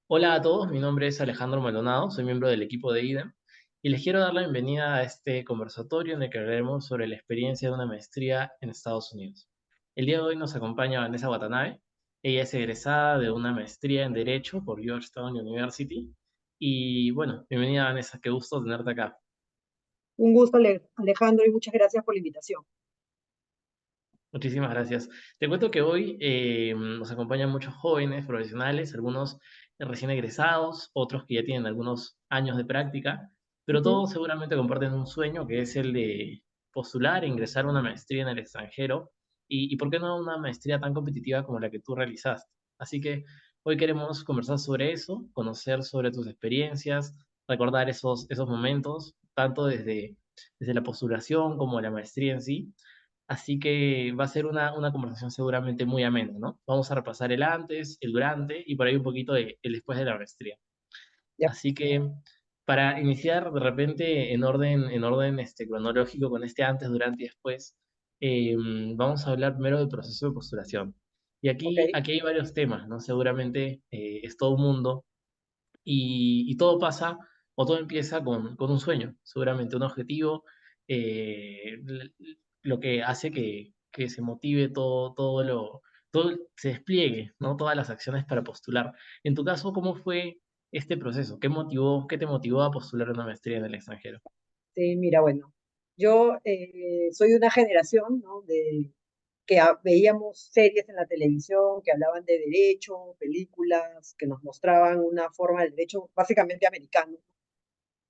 Hola a todos, mi nombre es Alejandro Maldonado, soy miembro del equipo de IDEM y les quiero dar la bienvenida a este conversatorio en el que hablaremos sobre la experiencia de una maestría en Estados Unidos. El día de hoy nos acompaña Vanessa Watanabe. Ella es egresada de una maestría en Derecho por Georgetown University. Y bueno, bienvenida Vanessa, qué gusto tenerte acá. Un gusto, Alejandro, y muchas gracias por la invitación. Muchísimas gracias. Te cuento que hoy nos acompañan muchos jóvenes profesionales, algunos recién egresados, otros que ya tienen algunos años de práctica, pero Ujú. todos seguramente comparten un sueño que es el de postular e ingresar a una maestría en el extranjero y ¿por qué no una maestría tan competitiva como la que tú realizaste? Así que hoy queremos conversar sobre eso, conocer sobre tus experiencias, recordar esos momentos, tanto desde la postulación como la maestría en sí. Así que va a ser una conversación seguramente muy amena, ¿no? Vamos a repasar el antes, el durante y por ahí un poquito el después de la maestría. Ya, Así que para iniciar de repente en orden cronológico con este antes, durante y después, vamos a hablar primero del proceso de postulación. Y ok. aquí hay varios temas, ¿no? Seguramente es todo un mundo y todo pasa o todo empieza con un sueño, seguramente un objetivo, lo que hace que se motive todo se despliegue, ¿no? Todas las acciones para postular. En tu caso, ¿cómo fue este proceso? ¿Qué te motivó a postular una maestría en el extranjero? Sí, mira, bueno, yo soy de una generación, ¿no? Que veíamos series en la televisión que hablaban de derecho, películas que nos mostraban una forma del derecho básicamente americano.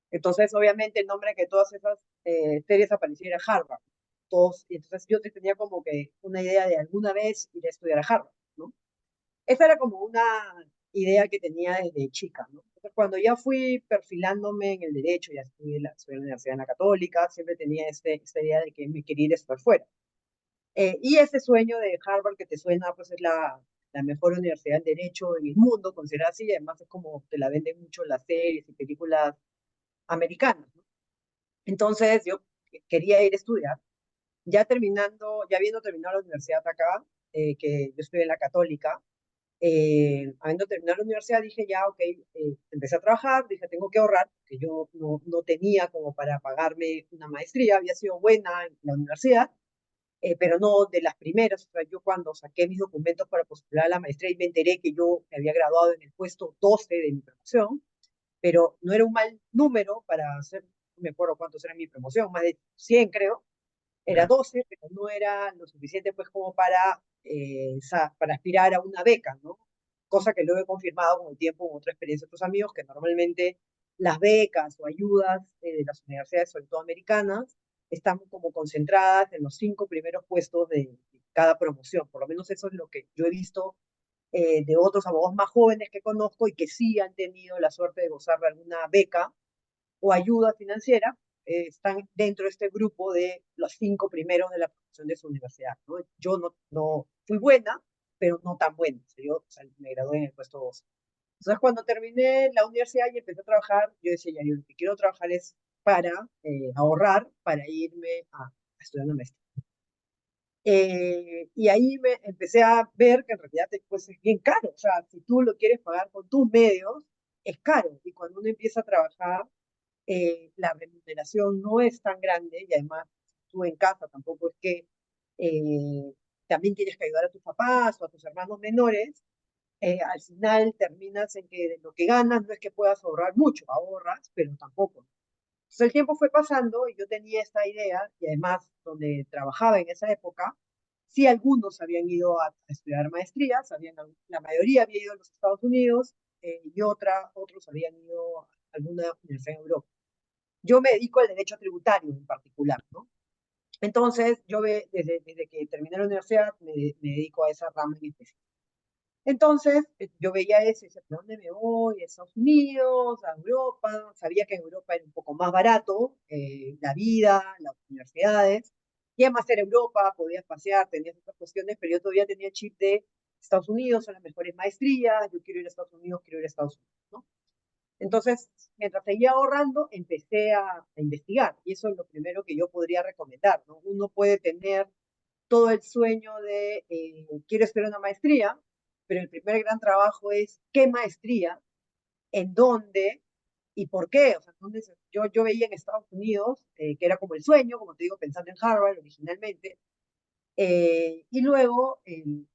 Entonces, obviamente, el nombre que todas esas series aparecía era Harvard. Y entonces yo tenía como que una idea de alguna vez ir a estudiar a Harvard, ¿no? Esa era como una idea que tenía desde chica, ¿no? Entonces, cuando ya fui perfilándome en el derecho, ya estudié en la Universidad en la Católica, siempre tenía esta idea de que me quería ir a estar fuera. Y ese sueño de Harvard que te suena, pues es la mejor universidad de derecho en el mundo, considerada así, y además es como te la venden mucho las series y películas americanas, ¿no? Entonces yo quería ir a estudiar, ya habiendo terminado la universidad acá, que yo estudié en la Católica, habiendo terminado la universidad, dije ya, ok, empecé a trabajar, dije, tengo que ahorrar, que yo no tenía como para pagarme una maestría, había sido buena en la universidad, pero no de las primeras. O sea, yo cuando saqué mis documentos para postular a la maestría y me enteré que yo me había graduado en el puesto 12 de mi promoción, pero no era un mal número para hacer, no me acuerdo cuántos era mi promoción, más de 100 creo, era Claro. 12, pero no era lo suficiente pues como para aspirar a una beca, ¿no? Cosa que luego he confirmado con el tiempo con otra experiencia de otros amigos, que normalmente las becas o ayudas de las universidades, sobre todo americanas, están como concentradas en los 5 primeros puestos de cada promoción. Por lo menos eso es lo que yo he visto de otros abogados más jóvenes que conozco y que sí han tenido la suerte de gozar de alguna beca o ayuda financiera, están dentro de este grupo de los 5 primeros de la promoción de su universidad, ¿no? Yo no fui buena, pero no tan buena. O sea, me gradué en el puesto 2. Entonces, cuando terminé la universidad y empecé a trabajar, yo decía, ya, yo lo que quiero trabajar es para ahorrar, para irme a estudiar una maestría. Y ahí me empecé a ver que en realidad pues, es bien caro. O sea, si tú lo quieres pagar con tus medios, es caro. Y cuando uno empieza a trabajar, la remuneración no es tan grande y además tú en casa tampoco es que eh, también tienes que ayudar a tus papás o a tus hermanos menores, al final terminas en que de lo que ganas no es que puedas ahorrar mucho, ahorras, pero tampoco. Entonces el tiempo fue pasando y yo tenía esta idea y además donde trabajaba en esa época, sí algunos habían ido a estudiar maestrías, la mayoría había ido a los Estados Unidos y otros habían ido a alguna universidad en Europa. Yo me dedico al derecho tributario en particular, ¿no? Entonces, desde que terminé la universidad, me dedico a esa rama en específico. Entonces, yo veía eso y decía, ¿de dónde me voy? ¿A Estados Unidos? ¿A Europa? Sabía que en Europa era un poco más barato la vida, las universidades. Y además era Europa, podías pasear, tenías otras cuestiones, pero yo todavía tenía el chip de Estados Unidos, son las mejores maestrías, yo quiero ir a Estados Unidos, quiero ir a Estados Unidos, ¿no? Entonces, mientras seguía ahorrando, empecé a investigar. Y eso es lo primero que yo podría recomendar, ¿no? Uno puede tener todo el sueño de quiero estudiar una maestría, pero el primer gran trabajo es qué maestría. en dónde y por qué. O sea, yo veía en Estados Unidos, que era como el sueño, como te digo, pensando en Harvard originalmente, y luego en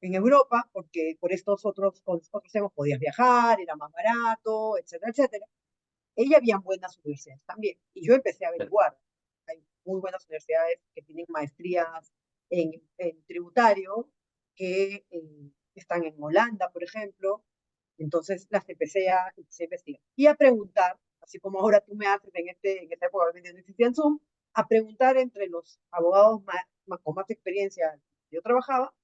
Europa, porque por estos otros temas podías viajar, era más barato, etcétera, etcétera. Y habían buenas universidades también. Y yo empecé a averiguar. Hay muy buenas universidades que tienen maestrías en tributario, que están en Holanda, por ejemplo. Entonces las empecé a investigar. Y a preguntar, así como ahora tú me haces en esta época, obviamente no existía en Zoom, a preguntar entre los abogados con más experiencia que yo trabajaba,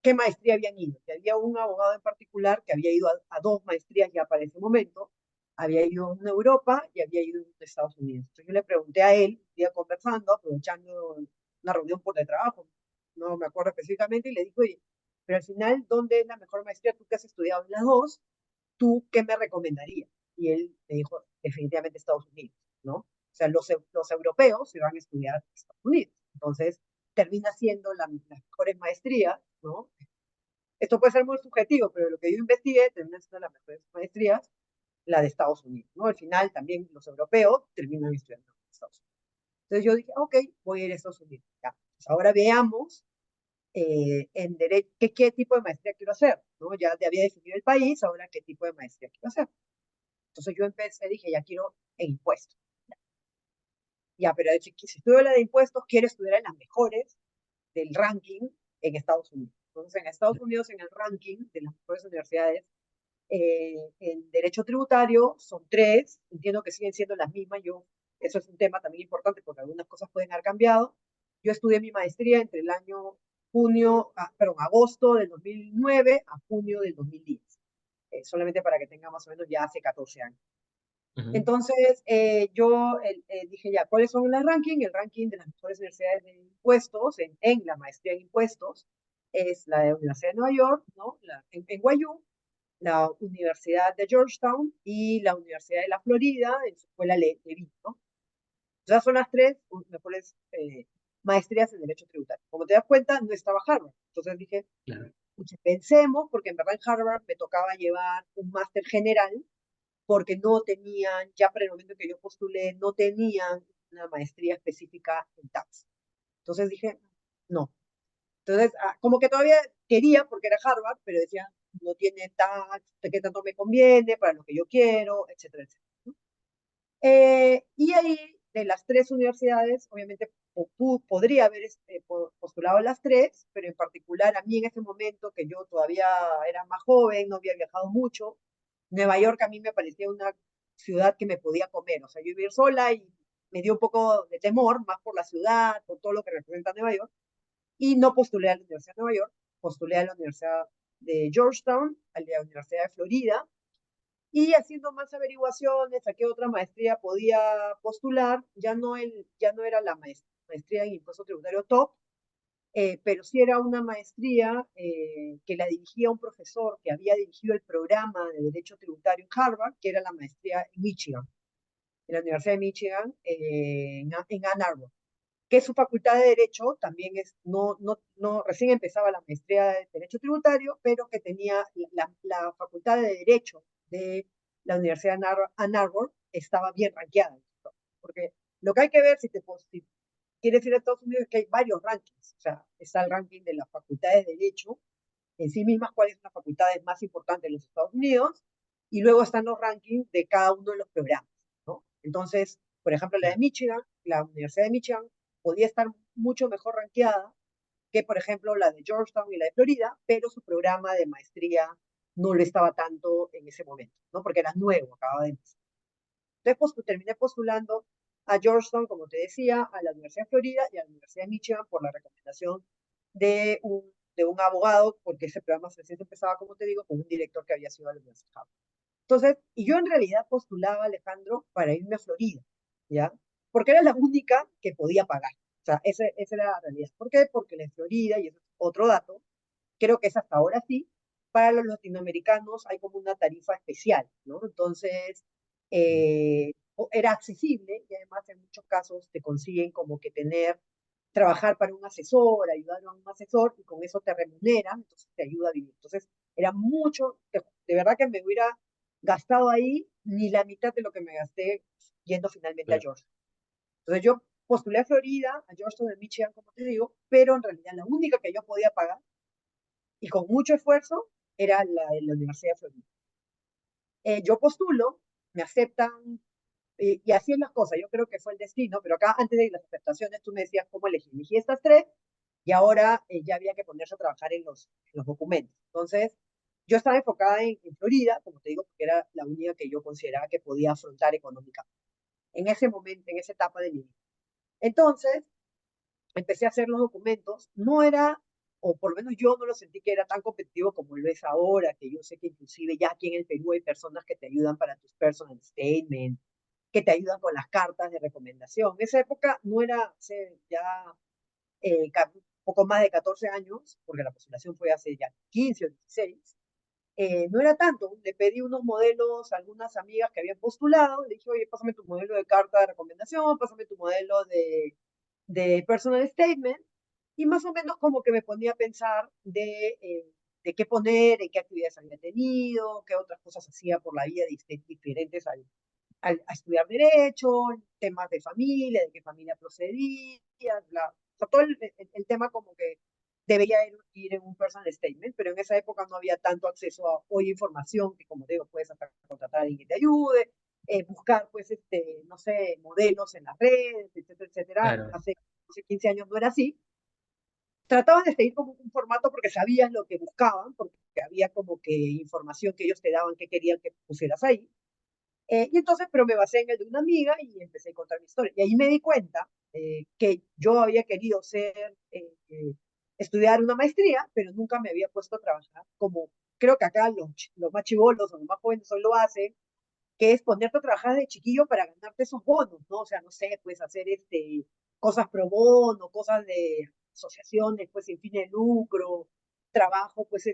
qué maestría habían ido. Que había un abogado en particular que había ido a dos maestrías ya para ese momento, había ido a una Europa y había ido a una Estados Unidos. Entonces yo le pregunté a él, un día conversando, aprovechando una reunión por de trabajo, no me acuerdo específicamente, y le dijo, oye, pero al final, ¿dónde es la mejor maestría? Tú que has estudiado en las dos, ¿tú qué me recomendarías? Y él me dijo, definitivamente Estados Unidos, ¿no? O sea, los europeos se van a estudiar en Estados Unidos. Entonces, termina siendo las mejores maestrías, ¿no? Esto puede ser muy subjetivo, pero lo que yo investigué termina siendo las mejores maestrías, la de Estados Unidos, ¿no? Al final también los europeos terminan estudiando en Estados Unidos. Entonces yo dije, ok, voy a ir a Estados Unidos. Ya. Pues ahora veamos en derecho qué tipo de maestría quiero hacer, ¿no? Ya te había definido el país, ahora qué tipo de maestría quiero hacer. Entonces yo empecé, dije, ya quiero en impuestos. Ya, pero si estudio la de impuestos, quiero estudiar en las mejores del ranking en Estados Unidos. Entonces, en Estados Unidos, en el ranking de las mejores universidades, en derecho tributario son tres, entiendo que siguen siendo las mismas, eso es un tema también importante porque algunas cosas pueden haber cambiado. Yo estudié mi maestría entre el año agosto del 2009 a junio del 2010, solamente para que tenga más o menos ya hace 14 años. Ujú. Entonces, yo dije ya, ¿cuáles son los rankings? El ranking de las mejores universidades de impuestos, en la maestría en impuestos, es la de la Universidad de Nueva York, ¿no? En NYU, la Universidad de Georgetown y la Universidad de la Florida, en su escuela Levy, ¿no? Esas son las tres mejores maestrías en Derecho Tributario. Como te das cuenta, no estaba Harvard. Entonces dije, Claro. pensemos, porque en verdad en Harvard me tocaba llevar un máster general porque no tenían, ya para el momento que yo postulé, no tenían una maestría específica en tax. Entonces dije, no. Entonces, como que todavía quería, porque era Harvard, pero decía, no tiene tax, de qué tanto me conviene, para lo que yo quiero, etcétera, etcétera. Y ahí, de las tres universidades, obviamente podría haber postulado a las tres, pero en particular a mí en ese momento, que yo todavía era más joven, no había viajado mucho, Nueva York a mí me parecía una ciudad que me podía comer. O sea, yo vivir sola y me dio un poco de temor, más por la ciudad, por todo lo que representa Nueva York, y no postulé a la Universidad de Nueva York, postulé a la Universidad de Georgetown, a la Universidad de Florida, y haciendo más averiguaciones a qué otra maestría podía postular, ya no era la maestría en impuesto tributario top, pero sí era una maestría que la dirigía un profesor que había dirigido el programa de Derecho Tributario en Harvard, que era la maestría en Michigan, en la Universidad de Michigan, en Ann Arbor, que su facultad de Derecho también recién empezaba la maestría de Derecho Tributario, pero que tenía la facultad de Derecho de la Universidad de Ann Arbor estaba bien rankeada, porque lo que hay que ver si quieres ir a Estados Unidos es que hay varios rankings, o sea, está el ranking de las facultades de Derecho en sí mismas, cuáles son las facultades más importantes de los Estados Unidos, y luego están los rankings de cada uno de los programas, ¿no? Entonces, por ejemplo, la de Claro. Michigan, la Universidad de Michigan, podía estar mucho mejor rankeada que, por ejemplo, la de Georgetown y la de Florida, pero su programa de maestría no lo estaba tanto en ese momento, ¿no? Porque era nuevo, acababa de empezar. Entonces, pues, terminé postulando a Georgetown, como te decía, a la Universidad de Florida y a la Universidad de Michigan por la recomendación de un abogado, porque ese programa recién empezaba, como te digo, con un director que había sido a la Universidad de Harvard. Entonces, y yo en realidad postulaba, Alejandro, para irme a Florida, ¿ya? Porque era la única que podía pagar. O sea, esa era la realidad. ¿Por qué? Porque en Florida, y eso es otro dato, creo que es hasta ahora sí, para los latinoamericanos hay como una tarifa especial, ¿no? Entonces, era accesible y además en muchos casos te consiguen como que trabajar para un asesor, ayudar a un asesor y con eso te remuneran, entonces te ayuda a vivir. Entonces, era mucho, de verdad que me hubiera gastado ahí ni la mitad de lo que me gasté yendo finalmente a Claro, Georgetown. Entonces yo postulé a Florida, a Georgetown de Michigan, como te digo, pero en realidad la única que yo podía pagar, y con mucho esfuerzo, era la Universidad de Florida. Yo postulo, me aceptan, y así es las cosas. Yo creo que fue el destino, pero acá antes de las aceptaciones tú me decías cómo elegí. Elegí estas tres y ahora ya había que ponerse a trabajar en los documentos. Entonces, yo estaba enfocada en Florida, como te digo, porque era la única que yo consideraba que podía afrontar económicamente en ese momento, en esa etapa de mi vida. Entonces, empecé a hacer los documentos. No era, o por lo menos yo no lo sentí que era tan competitivo como lo es ahora, que yo sé que inclusive ya aquí en el Perú hay personas que te ayudan para tus personal statements, que te ayudan con las cartas de recomendación. En esa época no era, hace ya poco más de 14 años, porque la postulación fue hace ya 15 o 16, no era tanto. Le pedí unos modelos a algunas amigas que habían postulado, le dije, oye, pásame tu modelo de carta de recomendación, pásame tu modelo de personal statement, y más o menos como que me ponía a pensar de qué poner, en qué actividades había tenido, qué otras cosas hacía por la vida diferentes a estudiar derecho, temas de familia, de qué familia procedía, o sea, todo el tema como que debería ir en un personal statement, pero en esa época no había tanto acceso a hoy información que, como digo, puedes hasta contratar a alguien que te ayude, buscar, pues, no sé, modelos en las redes, etcétera, etcétera. claro, Hace 15 años no era así. Trataban de seguir como un formato porque sabías lo que buscaban, porque había como que información que ellos te daban que querían que pusieras ahí. Y entonces, pero me basé en el de una amiga y empecé a contar mi historia. Y ahí me di cuenta que yo había querido estudiar una maestría, pero nunca me había puesto a trabajar como creo que acá los más chivolos o los más jóvenes hoy lo hacen, que es ponerte a trabajar de chiquillo para ganarte esos bonos, ¿no? O sea, no sé, pues hacer cosas pro bono, cosas de asociaciones, pues sin fin de lucro, trabajo, pues,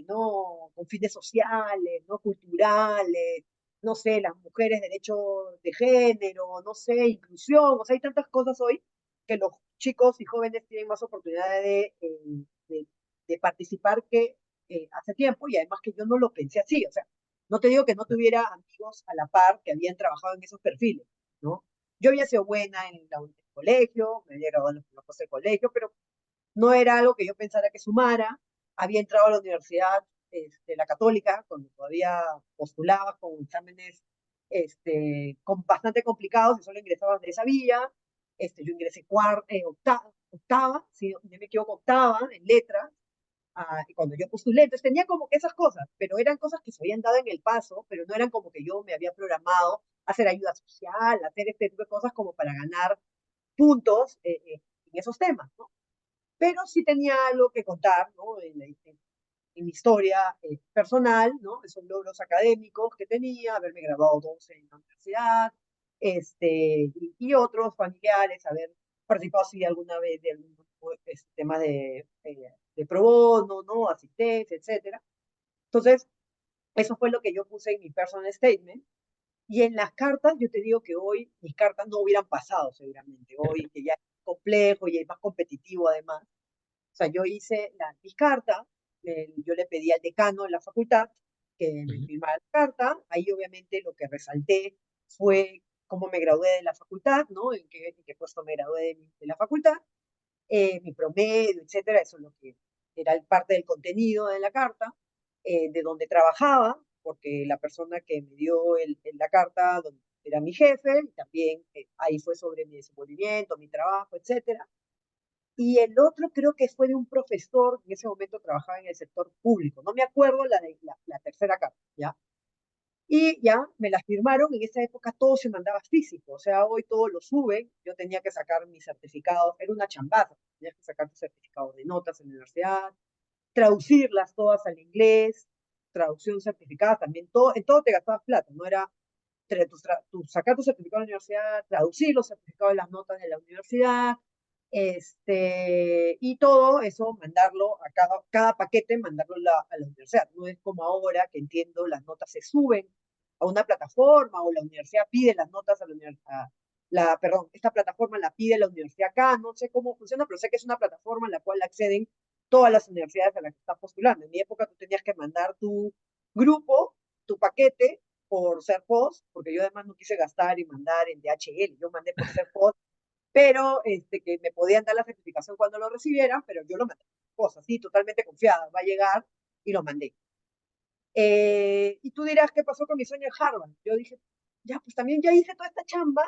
no, con fines sociales, no culturales, no sé, las mujeres, derechos de género, no sé, inclusión, o sea, hay tantas cosas hoy que los chicos y jóvenes tienen más oportunidades de, de participar que hace tiempo, y además que yo no lo pensé así, o sea, no te digo que no tuviera amigos a la par que habían trabajado en esos perfiles, ¿no? Yo había sido buena en el colegio, me había graduado en los del colegio, pero no era algo que yo pensara que sumara. Había entrado a la universidad, la católica, cuando todavía postulaba con exámenes bastante complicados y solo ingresabas de esa vía. Yo ingresé octava, si no me equivoco, octava en letras, y cuando yo postulé, entonces tenía como que esas cosas, pero eran cosas que se habían dado en el paso, pero no eran como que yo me había programado hacer ayuda social, hacer este tipo de cosas como para ganar puntos en esos temas, ¿no? Pero sí tenía algo que contar, ¿no? En mi historia personal, ¿no? Esos logros académicos que tenía, haberme graduado 12 en la universidad, y otros familiares, haber participado sí alguna vez de algún tema de pro bono, ¿no? Asistencia, etcétera. Entonces, eso fue lo que yo puse en mi personal statement. Y en las cartas, yo te digo que hoy mis cartas no hubieran pasado seguramente. Hoy que ya es complejo y es más competitivo además. O sea, yo hice mis cartas, yo le pedí al decano de la facultad que me ujú, firmara la carta. Ahí obviamente lo que resalté fue cómo me gradué de la facultad, ¿no? En qué puesto me gradué de la facultad, mi promedio, etcétera. Eso es lo que era parte del contenido de la carta, de donde trabajaba, porque la persona que me dio la carta era mi jefe, y también ahí fue sobre mi desenvolvimiento, mi trabajo, etcétera. Y el otro creo que fue de un profesor, en ese momento trabajaba en el sector público, no me acuerdo la tercera carta, ¿ya? Y ya me las firmaron, en esa época todo se mandaba físico, o sea, hoy todo lo suben, yo tenía que sacar mis certificados, era una chambaza, tenías que sacar tus certificados de notas en la universidad, traducirlas todas al inglés, traducción certificada, también todo, en todo te gastabas plata, no era sacar tu certificado de la universidad, traducir los certificados de las notas de la universidad, y todo eso mandarlo a cada paquete, mandarlo a la universidad. No es como ahora que entiendo, las notas se suben a una plataforma o la universidad pide las notas a la universidad. Perdón, esta plataforma la pide la universidad acá, no sé cómo funciona, pero sé que es una plataforma en la cual acceden todas las universidades a las que estás postulando. En mi época tú tenías que mandar tu grupo, tu paquete, por ser post, porque yo además no quise gastar y mandar en DHL, yo mandé por ser post, pero que me podían dar la certificación cuando lo recibieran, pero yo lo mandé por post, así totalmente confiada, va a llegar y lo mandé. Y tú dirás, ¿qué pasó con mi sueño en Harvard? Yo dije, ya, pues también ya hice toda esta chamba,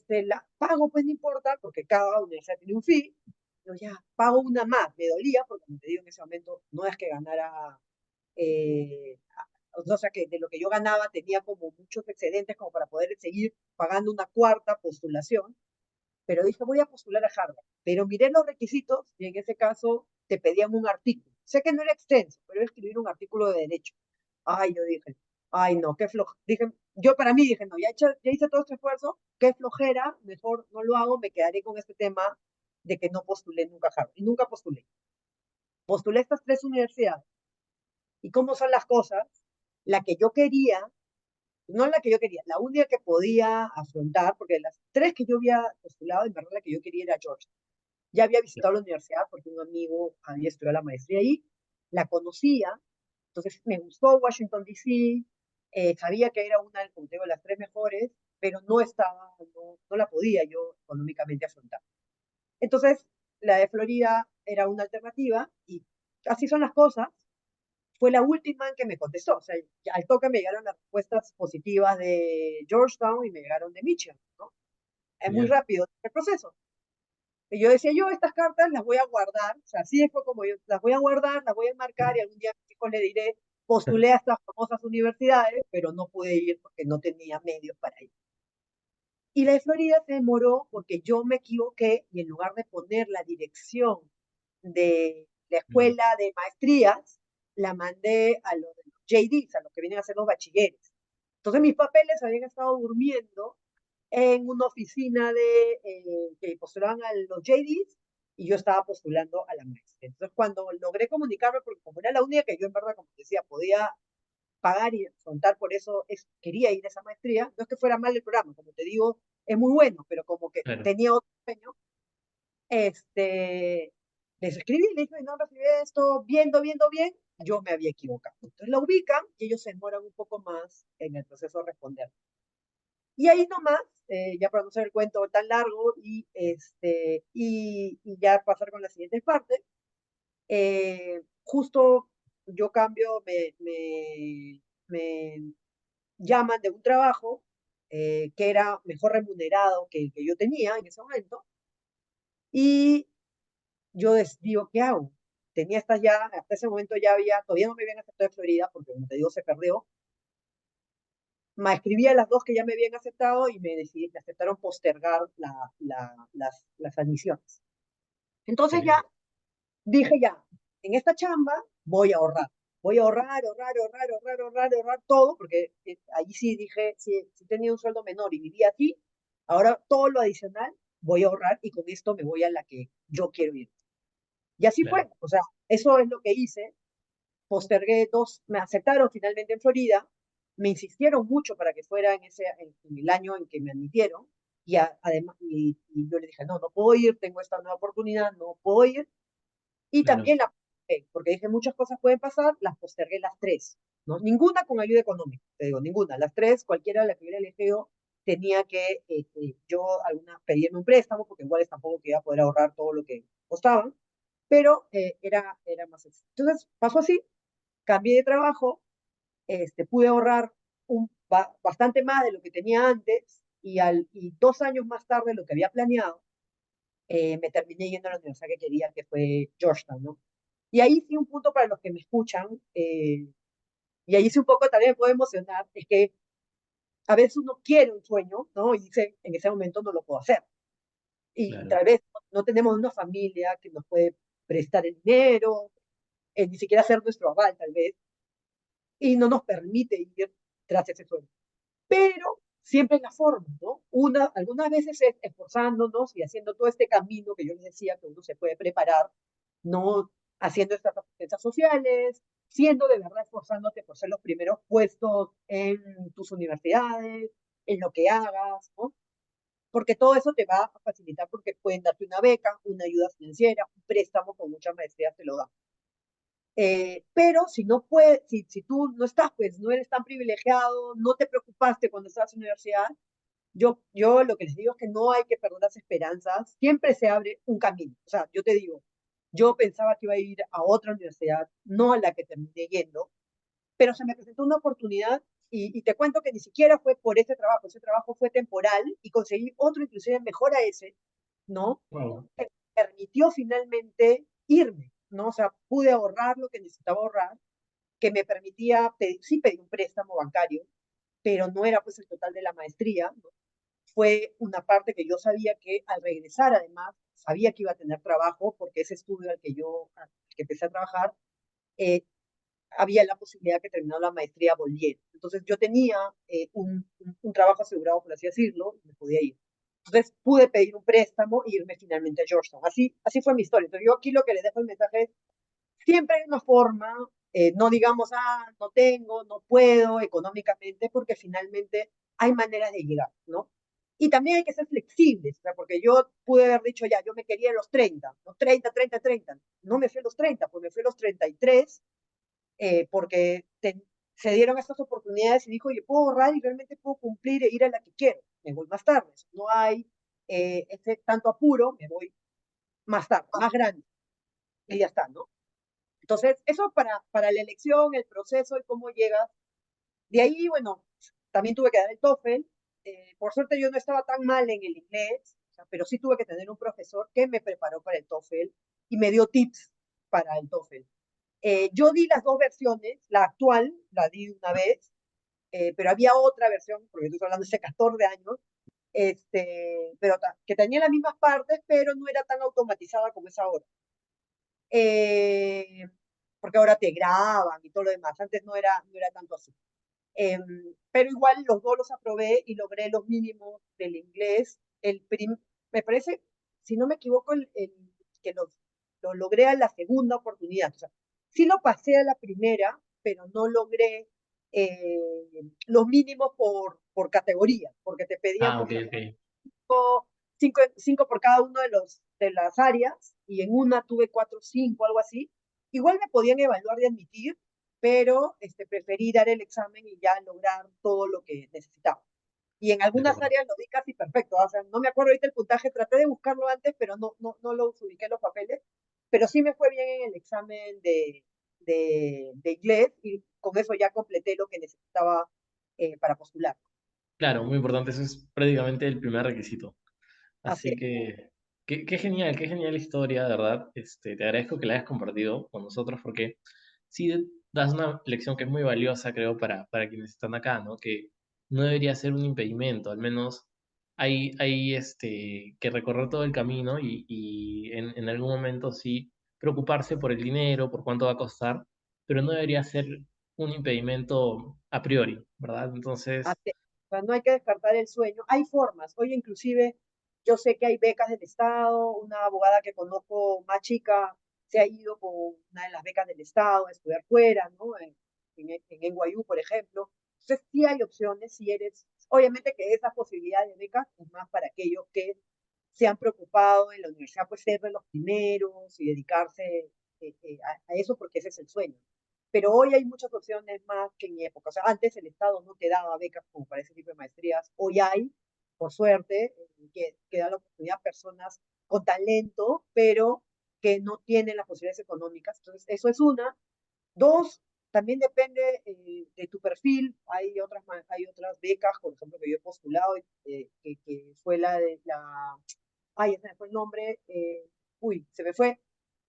la pago, pues no importa, porque cada universidad tiene un fee, pero ya, pago una más, me dolía, porque como te digo, en ese momento no es que ganara, eh, o sea, que de lo que yo ganaba tenía como muchos excedentes como para poder seguir pagando una cuarta postulación, pero dije, voy a postular a Harvard, pero miré los requisitos y en ese caso te pedían un artículo. Sé que no era extenso, pero era escribir un artículo de derecho. Ay, yo dije, ay, no, qué flojera. Dije, yo para mí dije, no, ya hice todo este esfuerzo, qué flojera, mejor no lo hago, me quedaré con este tema de que no postulé nunca a Harvard. Y nunca postulé. Postulé estas tres universidades. ¿Y cómo son las cosas? La que yo quería, no la que yo quería, la única que podía afrontar, porque las tres que yo había postulado, en verdad la que yo quería era George. Ya había visitado la universidad porque un amigo había estudiado la maestría ahí, la conocía, entonces me gustó Washington, D.C., sabía que era una, como te digo, de las tres mejores, pero no estaba, no la podía yo económicamente afrontar. Entonces, la de Florida era una alternativa y así son las cosas. Fue la última en que me contestó, o sea, al toque me llegaron las respuestas positivas de Georgetown y me llegaron de Michigan, ¿no? Es muy Ya. rápido el proceso. Y yo decía, yo estas cartas las voy a guardar, o sea, así fue como yo, las voy a guardar, las voy a enmarcar y algún día a mis hijos le diré, postulé a estas famosas universidades, pero no pude ir porque no tenía medios para ir. Y la de Florida se demoró porque yo me equivoqué y en lugar de poner la dirección de la Mm. escuela de maestrías, la mandé a los JDs, a los que vienen a ser los bachilleres. Entonces mis papeles habían estado durmiendo en una oficina que postulaban a los JDs y yo estaba postulando a la maestría. Entonces, cuando logré comunicarme, porque como era la única que yo en verdad, como decía, podía pagar y contar, por eso quería ir a esa maestría, no es que fuera mal el programa, como te digo, es muy bueno, pero como que Claro. tenía otro sueño, este, les escribí, les dije, no recibí esto, viendo bien, yo me había equivocado. Entonces la ubican y ellos se demoran un poco más en el proceso de responder. Y ahí nomás, ya para no hacer el cuento tan largo y ya pasar con la siguiente parte, justo yo cambio, me llaman de un trabajo que era mejor remunerado que el que yo tenía en ese momento y yo digo, ¿qué hago? Tenía estas ya, hasta ese momento ya había, todavía no me habían aceptado de Florida porque como te digo se perdió, me escribí a las dos que ya me habían aceptado y me aceptaron postergar las admisiones. Entonces ya Excelente. dije ya, en esta chamba voy a ahorrar todo, porque ahí sí dije, si tenía un sueldo menor y vivía aquí, ahora todo lo adicional voy a ahorrar y con esto me voy a la que yo quiero ir. Y así Claro. fue, o sea, eso es lo que hice, postergué dos, me aceptaron finalmente en Florida, me insistieron mucho para que fuera en el año en que me admitieron, además, y yo le dije, no, no puedo ir, tengo esta nueva oportunidad, no puedo ir, y Claro. también la postergué, porque dije muchas cosas pueden pasar, las postergué las tres, ¿no? Ninguna con ayuda económica, te digo, ninguna, las tres, cualquiera de las que hubiera elegido, tenía que yo alguna pedirme un préstamo, porque igual tampoco que iba a poder ahorrar todo lo que costaban, pero era más sencillo. Entonces pasó así, cambié de trabajo, pude ahorrar bastante más de lo que tenía antes y 2 años más tarde de lo que había planeado, me terminé yendo a la universidad que quería, que fue Georgetown, ¿no? Y ahí sí un punto para los que me escuchan, y ahí sí un poco también me puedo emocionar, es que a veces uno quiere un sueño, ¿no? Y dice, en ese momento no lo puedo hacer. Y Claro. tal vez no tenemos una familia que nos puede prestar el dinero, ni siquiera hacer nuestro aval, tal vez, y no nos permite ir tras ese sueño. Pero siempre en la forma, ¿no? Algunas veces es esforzándonos y haciendo todo este camino que yo les decía que uno se puede preparar, no haciendo estas asistencias sociales, siendo de verdad esforzándote por ser los primeros puestos en tus universidades, en lo que hagas, ¿no? Porque todo eso te va a facilitar porque pueden darte una beca, una ayuda financiera, un préstamo con muchas maestrías te lo dan. Pero si no puedes, si tú no estás, pues no eres tan privilegiado, no te preocupaste cuando estabas en la universidad, yo lo que les digo es que no hay que perder las esperanzas, siempre se abre un camino. O sea, yo te digo, yo pensaba que iba a ir a otra universidad, no a la que terminé yendo, pero se me presentó una oportunidad y te cuento que ni siquiera fue por ese trabajo fue temporal y conseguí otro inclusive mejor a ese, ¿no? Wow. Que me permitió finalmente irme, ¿no? O sea, pude ahorrar lo que necesitaba ahorrar, que me permitía, sí pedí un préstamo bancario, pero no era pues el total de la maestría, ¿no? Fue una parte que yo sabía que al regresar además, sabía que iba a tener trabajo porque ese estudio al que empecé a trabajar, eh, había la posibilidad que terminando la maestría volviera. Entonces yo tenía un trabajo asegurado, por así decirlo, y me podía ir. Entonces pude pedir un préstamo e irme finalmente a Georgetown. Así fue mi historia. Entonces yo aquí lo que le dejo el mensaje es, siempre hay una forma, no digamos, no tengo, no puedo económicamente, porque finalmente hay maneras de llegar, ¿no? Y también hay que ser flexibles, o sea, porque yo pude haber dicho ya, yo me quería a los 30, ¿no? 30. No me fui a los 30, pues me fui a los 33, porque se dieron estas oportunidades y dijo, yo puedo ahorrar y realmente puedo cumplir e ir a la que quiero. Me voy más tarde. No hay tanto apuro, me voy más tarde, más grande. Y ya está, ¿no? Entonces, eso para la elección, el proceso y cómo llegas. De ahí, bueno, también tuve que dar el TOEFL. Por suerte yo no estaba tan mal en el inglés, o sea, pero sí tuve que tener un profesor que me preparó para el TOEFL y me dio tips para el TOEFL. Yo di las dos versiones, la actual la di una vez, pero había otra versión, porque estoy hablando de hace 14 años, pero que tenía las mismas partes, pero no era tan automatizada como es ahora. Eh, Porque ahora te graban y todo lo demás, antes no era tanto así. Eh, pero igual los dos los aprobé y logré los mínimos del inglés. Me parece, si no me equivoco, que lo logré a la segunda oportunidad. O sea, sí lo pasé a la primera, pero no logré eh, los mínimos por categoría, porque te pedían, Ah, por ok, ejemplo, ok. cinco por cada uno de las áreas, y en una tuve 4 o 5, algo así. Igual me podían evaluar y admitir, pero preferí dar el examen y ya lograr todo lo que necesitaba. Y en De algunas acuerdo. áreas lo di casi perfecto, o sea, no me acuerdo ahorita el puntaje, traté de buscarlo antes, pero no lo ubiqué en los papeles, pero sí me fue bien en el examen de inglés y con eso ya completé lo que necesitaba para postular. Claro, muy importante, eso es prácticamente el primer requisito. Así Así es. que, qué genial historia, de verdad. Te agradezco que la hayas compartido con nosotros porque sí das una lección que es muy valiosa, creo, para quienes están acá, ¿no? Que no debería ser un impedimento, al menos hay que recorrer todo el camino y en algún momento sí preocuparse por el dinero, por cuánto va a costar, pero no debería ser un impedimento a priori, ¿verdad? Entonces, O sea, no hay que descartar el sueño. Hay formas. Hoy inclusive yo sé que hay becas del Estado. Una abogada que conozco más chica se ha ido con una de las becas del Estado a estudiar fuera, ¿no? En NYU, por ejemplo. Entonces sí hay opciones si eres, obviamente que esa posibilidad de becas es más para aquellos que se han preocupado en la universidad, pues ser de los primeros y dedicarse a eso porque ese es el sueño. Pero hoy hay muchas opciones más que en mi época. O sea, antes el Estado no te daba becas como para ese tipo de maestrías. Hoy hay, por suerte, que da la oportunidad a personas con talento, pero que no tienen las posibilidades económicas. Entonces, eso es una. Dos, también depende de tu perfil. Hay otras becas, por ejemplo, que yo he postulado, que fue la de la... Ay, ese me fue el nombre. Se me fue.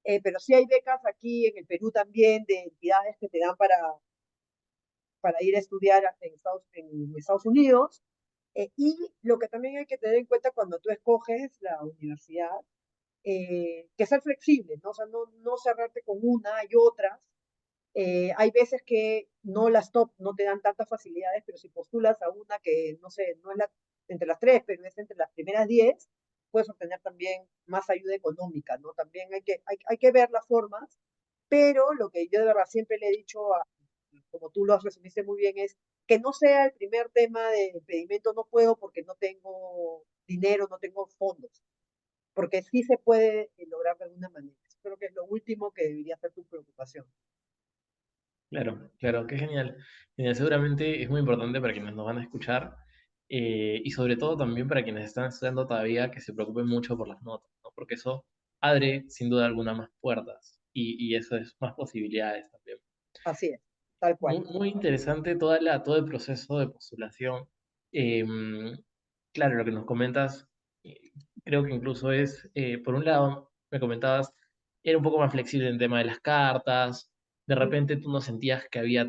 Pero sí hay becas aquí en el Perú también de entidades que te dan para ir a estudiar en Estados Unidos. Y lo que también hay que tener en cuenta cuando tú escoges la universidad, que ser flexible, ¿no? O sea, no cerrarte con una y otras. Hay veces que no las top no te dan tantas facilidades, pero si postulas a una que, no sé, no es entre las tres, pero es entre las primeras 10, puedes obtener también más ayuda económica, ¿no? También hay que ver las formas, pero lo que yo de verdad siempre le he dicho, como tú lo resumiste muy bien, es que no sea el primer tema de impedimento, no puedo porque no tengo dinero, no tengo fondos, porque sí se puede lograr de alguna manera. Creo que es lo último que debería ser tu preocupación. Claro, claro, qué genial. Genial, seguramente es muy importante para quienes nos van a escuchar y sobre todo también para quienes están estudiando todavía que se preocupen mucho por las notas, ¿no? Porque eso abre sin duda alguna más puertas y eso es más posibilidades también. Así es, tal cual. Muy, muy interesante todo el proceso de postulación. Em, claro, lo que nos comentas, eh, creo que incluso es, por un lado, me comentabas, era un poco más flexible en el tema de las cartas, de repente tú no sentías que había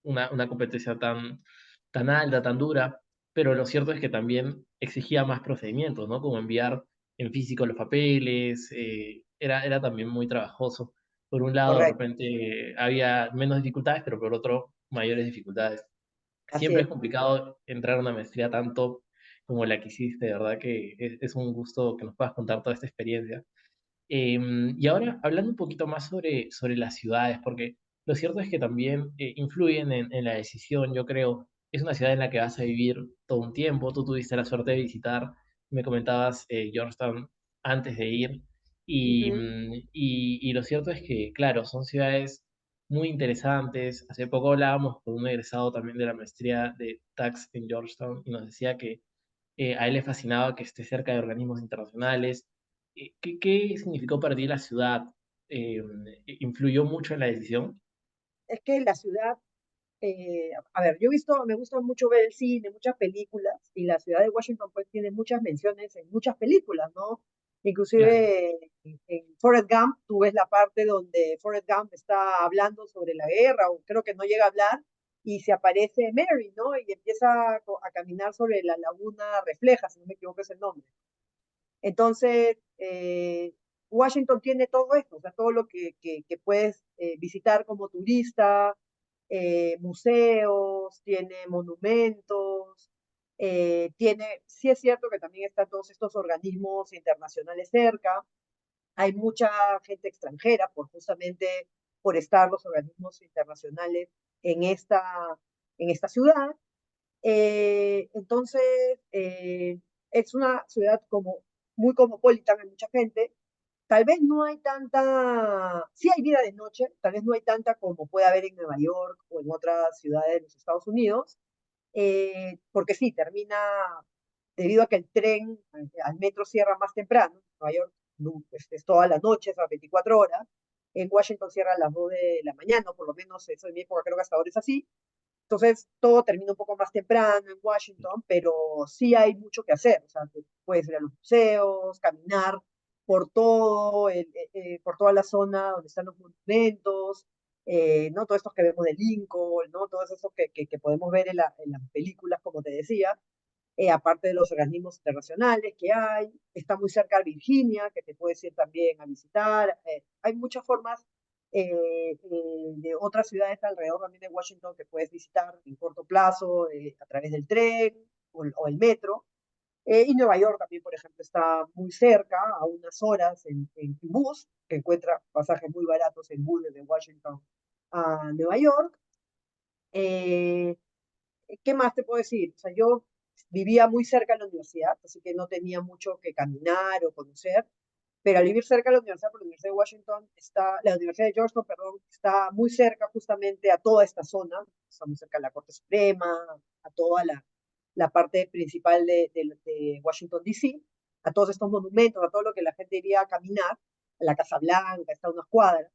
una competencia tan alta, tan dura, pero lo cierto es que también exigía más procedimientos, ¿no? Como enviar en físico los papeles, era también muy trabajoso. Por un lado, de Correcto, repente había menos dificultades, pero por otro, mayores dificultades. así Siempre es es. complicado entrar a una maestría tan top como la que hiciste, de verdad que es un gusto que nos puedas contar toda esta experiencia. Y ahora, hablando un poquito más sobre las ciudades, porque lo cierto es que también influyen en la decisión, yo creo. Es una ciudad en la que vas a vivir todo un tiempo. Tú tuviste la suerte de visitar, me comentabas, Georgetown antes de ir. Ujú. Y lo cierto es que, claro, son ciudades muy interesantes. Hace poco hablábamos con un egresado también de la maestría de Tax en Georgetown y nos decía que a él le fascinaba que esté cerca de organismos internacionales. ¿Qué significó para ti la ciudad? Eh, ¿Influyó mucho en la decisión? Es que la ciudad, a ver, yo he visto, me gusta mucho ver el cine, muchas películas, y la ciudad de Washington pues tiene muchas menciones en muchas películas, ¿no? Claro, Inclusive en Forrest Gump, tú ves la parte donde Forrest Gump está hablando sobre la guerra, o creo que no llega a hablar, y se aparece Mary, ¿no? Y empieza a caminar sobre la laguna Refleja, si no me equivoco es el nombre. Entonces, Washington tiene todo esto, o sea, todo lo que puedes visitar como turista, museos, tiene monumentos, tiene, sí es cierto que también están todos estos organismos internacionales cerca, hay mucha gente extranjera por justamente por estar los organismos internacionales en en esta ciudad. Entonces, es una ciudad como muy cosmopolita, hay mucha gente. Tal vez no hay tanta, sí hay vida de noche, tal vez no hay tanta como puede haber en Nueva York o en otras ciudades de los Estados Unidos, porque sí, termina, debido a que el tren al metro cierra más temprano, en Nueva York no, es toda la noche, es a 24 horas, en Washington cierra a las 2 de la mañana, por lo menos eso en mi época creo que hasta ahora es así, entonces, todo termina un poco más temprano en Washington, pero sí hay mucho que hacer. O sea, puedes ir a los museos, caminar por por toda la zona donde están los monumentos, ¿no? Todos estos que vemos de Lincoln, ¿no? Todos esos que podemos ver en las películas, como te decía, aparte de los organismos internacionales que hay. Está muy cerca de Virginia, que te puedes ir también a visitar. Hay muchas formas de otras ciudades alrededor también de Washington que puedes visitar en corto plazo a través del tren o el metro. Y Nueva York también, por ejemplo, está muy cerca, a unas horas en bus, que encuentra pasajes muy baratos en bus desde Washington a Nueva York. Eh, ¿Qué más te puedo decir? O sea, yo vivía muy cerca de la universidad, así que no tenía mucho que caminar o conocer, pero al vivir cerca de la universidad, por la Universidad de Washington, la Universidad de Georgetown, perdón, está muy cerca justamente a toda esta zona, está muy cerca de la Corte Suprema, a toda la parte principal de Washington, D.C., a todos estos monumentos, a todo lo que la gente iría a caminar, a la Casa Blanca, está a unas cuadras.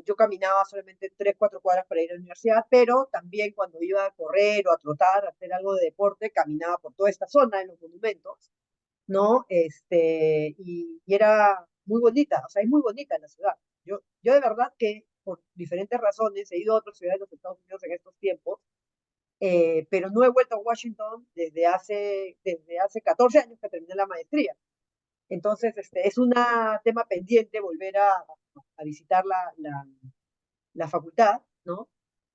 Yo caminaba solamente 3, 4 cuadras para ir a la universidad, pero también cuando iba a correr o a trotar, a hacer algo de deporte, caminaba por toda esta zona en los monumentos, ¿no? Y era muy bonita, o sea, es muy bonita la ciudad. Yo de verdad que por diferentes razones he ido a otras ciudades de los Estados Unidos en estos tiempos, pero no he vuelto a Washington desde hace 14 años que terminé la maestría. Entonces, es un tema pendiente volver a visitar la facultad, ¿no?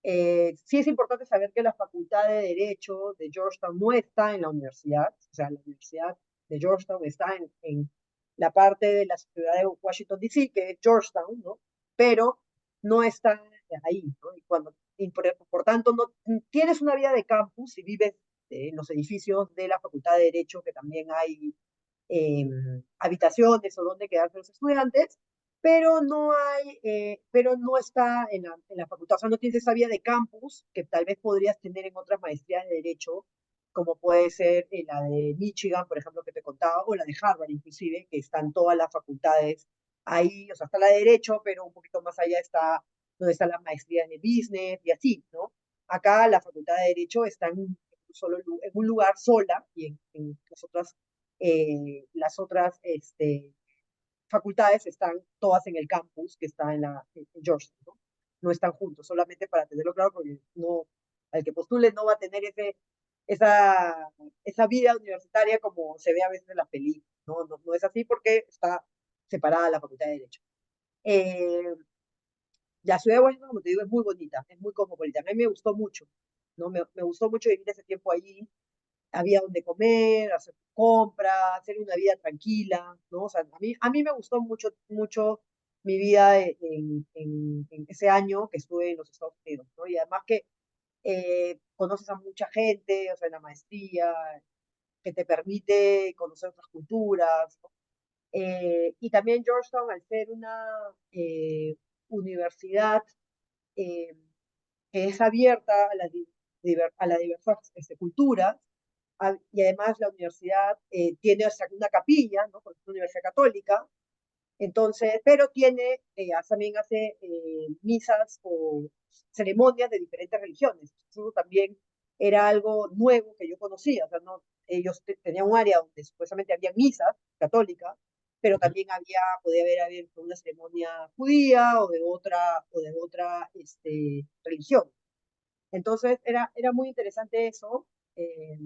Sí es importante saber que la Facultad de Derecho de Georgetown no está en la universidad, o sea, la Universidad de Georgetown está en la parte de la ciudad de Washington, D.C., que es Georgetown, ¿no? Pero no está ahí, ¿no? Por tanto, no tienes una vida de campus y vives en los edificios de la Facultad de Derecho, que también hay habitaciones o donde quedarse los estudiantes, pero no está en la facultad, o sea, no tienes esa vía de campus que tal vez podrías tener en otras maestrías de Derecho, como puede ser la de Michigan, por ejemplo, que te contaba, o la de Harvard, inclusive, que están todas las facultades ahí, o sea, está la de Derecho, pero un poquito más allá está donde están las maestrías de Business y así, ¿no? Acá la facultad de Derecho está en en un lugar sola y en las otras facultades están todas en el campus que está en Georgetown, ¿no? No están juntos, solamente para tenerlo claro, porque no, al que postule no va a tener esa, esa vida universitaria como se ve a veces en las películas, ¿no? No es así porque está separada la Facultad de Derecho. Eh, la ciudad de Washington, como te digo, es muy bonita, es muy cosmopolita. A mí me gustó mucho, ¿no? Me gustó mucho vivir ese tiempo allí. Había donde comer, hacer compras, hacer una vida tranquila, ¿no? O sea, a mí me gustó mucho, mucho mi vida en ese año que estuve en los Estados Unidos, ¿no? Y además que conoces a mucha gente, o sea, en la maestría, que te permite conocer otras culturas, ¿no? Y también Georgetown, al ser una universidad eh, que es abierta a a las diversas culturas, y además la universidad tiene hasta una capilla, ¿no? Porque es una universidad católica, entonces, pero tiene, también hace misas o ceremonias de diferentes religiones. Eso también era algo nuevo que yo conocía, o sea, no, ellos tenían un área donde supuestamente había misas católicas, pero también podía haber abierto una ceremonia judía o de otra religión. Entonces era muy interesante eso. Eh,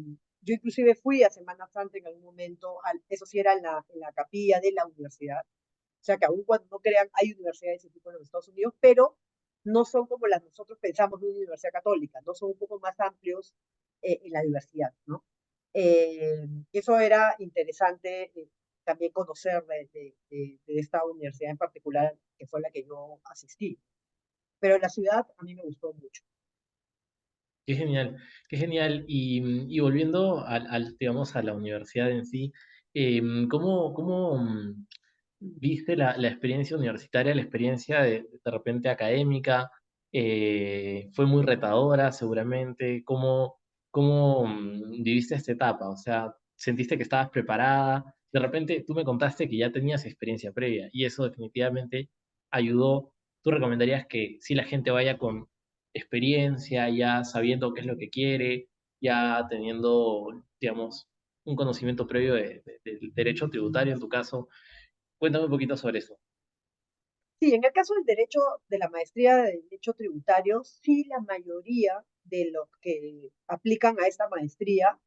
yo inclusive fui a Semana Santa en algún momento, eso sí era en la capilla de la universidad. O sea que aún cuando no crean, hay universidades de ese tipo en los Estados Unidos, pero no son como las nosotros pensamos de una universidad católica, no son un poco más amplios en la diversidad, ¿no? Eso era interesante también conocer de esta universidad en particular, que fue la que yo asistí. Pero la ciudad a mí me gustó mucho. Qué genial, qué genial. Y volviendo digamos, a la universidad en sí, ¿cómo viste la experiencia universitaria, la experiencia de repente académica? ¿Fue muy retadora seguramente? ¿Cómo viviste esta etapa? O sea, ¿sentiste que estabas preparada? De repente tú me contaste que ya tenías experiencia previa y eso definitivamente ayudó. ¿Tú recomendarías que si la gente vaya con experiencia, ya sabiendo qué es lo que quiere, ya teniendo, digamos, un conocimiento previo del derecho tributario en tu caso? Cuéntame un poquito sobre eso. Sí, en el caso del derecho, de la maestría de derecho tributario, sí la mayoría de los que aplican a esta maestría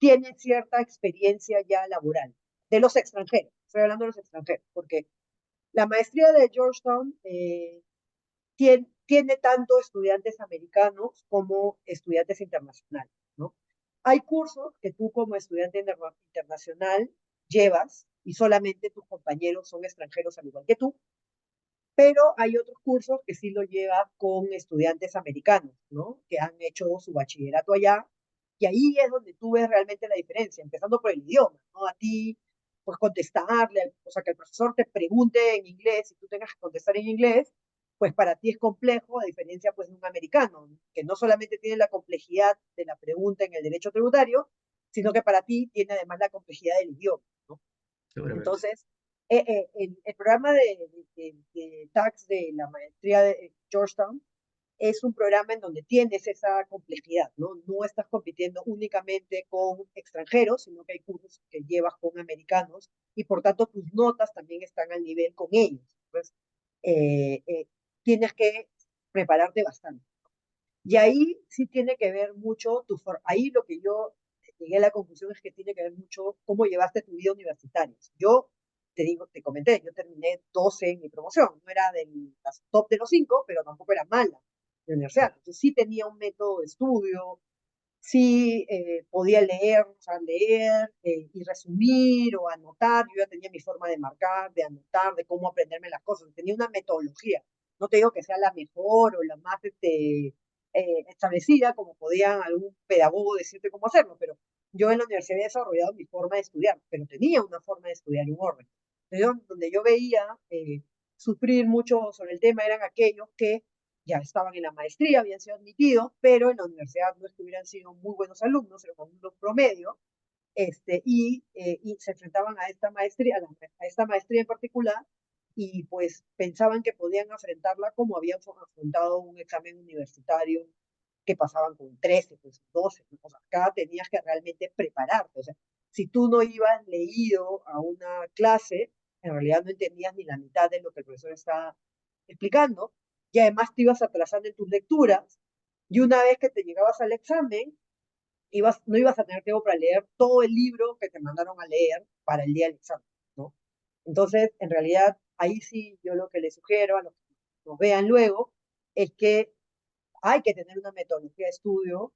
tienen cierta experiencia ya laboral, de los extranjeros, estoy hablando de los extranjeros, porque la maestría de Georgetown tiene tanto estudiantes americanos como estudiantes internacionales, ¿no? Hay cursos que tú como estudiante internacional llevas y solamente tus compañeros son extranjeros al igual que tú, pero hay otros cursos que sí lo lleva con estudiantes americanos, ¿no? Que han hecho su bachillerato allá, y ahí es donde tú ves realmente la diferencia, empezando por el idioma, ¿no? A ti, pues contestarle, o sea, que el profesor te pregunte en inglés y tú tengas que contestar en inglés, pues para ti es complejo, a diferencia pues de un americano, que no solamente tiene la complejidad de la pregunta en el derecho tributario, sino que para ti tiene además la complejidad del idioma, ¿no? Seguramente. Entonces, el programa de tax de la maestría de Georgetown es un programa en donde tienes esa complejidad, ¿no? No estás compitiendo únicamente con extranjeros, sino que hay cursos que llevas con americanos y por tanto tus notas también están al nivel con ellos. Entonces, eh, eh, tienes que prepararte bastante. Y ahí sí tiene que ver mucho ahí lo que yo llegué a la conclusión es que tiene que ver mucho cómo llevaste tu vida universitaria. Yo te digo, te comenté, yo terminé 12 en mi promoción, no era de las top de los 5, pero tampoco era mala de universidad. Entonces sí tenía un método de estudio, sí podía leer, o sea, leer y resumir o anotar. Yo ya tenía mi forma de marcar, de anotar, de cómo aprenderme las cosas. Tenía una metodología. No te digo que sea la mejor o la más establecida, como podía algún pedagogo decirte cómo hacerlo, pero yo en la universidad he desarrollado mi forma de estudiar, pero tenía una forma de estudiar en orden. Entonces, donde yo veía sufrir mucho sobre el tema eran aquellos que ya estaban en la maestría, habían sido admitidos, pero en la universidad no es que hubieran sido muy buenos alumnos, eran alumnos promedio, y se enfrentaban a esta maestría, a esta maestría en particular, y pues pensaban que podían afrontarla como habían afrontado un examen universitario que pasaban con 13, pues 12, ¿no? O sea, acá tenías que realmente prepararte, o sea, si tú no ibas leído a una clase, en realidad no entendías ni la mitad de lo que el profesor estaba explicando, y además te ibas atrasando en tus lecturas, y una vez que te llegabas al examen, no ibas a tener tiempo para leer todo el libro que te mandaron a leer para el día del examen, ¿no? Entonces, en realidad, ahí sí yo lo que les sugiero a los que nos vean luego es que hay que tener una metodología de estudio,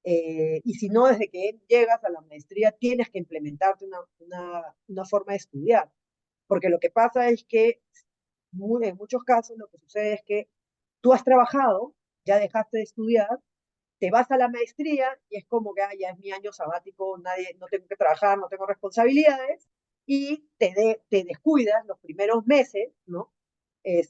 y si no, desde que llegas a la maestría tienes que implementarte una forma de estudiar, porque lo que pasa es que en muchos casos lo que sucede es que tú has trabajado, ya dejaste de estudiar, te vas a la maestría y es como que ya es mi año sabático, no tengo que trabajar, no tengo responsabilidades, y te descuidas los primeros meses, ¿no?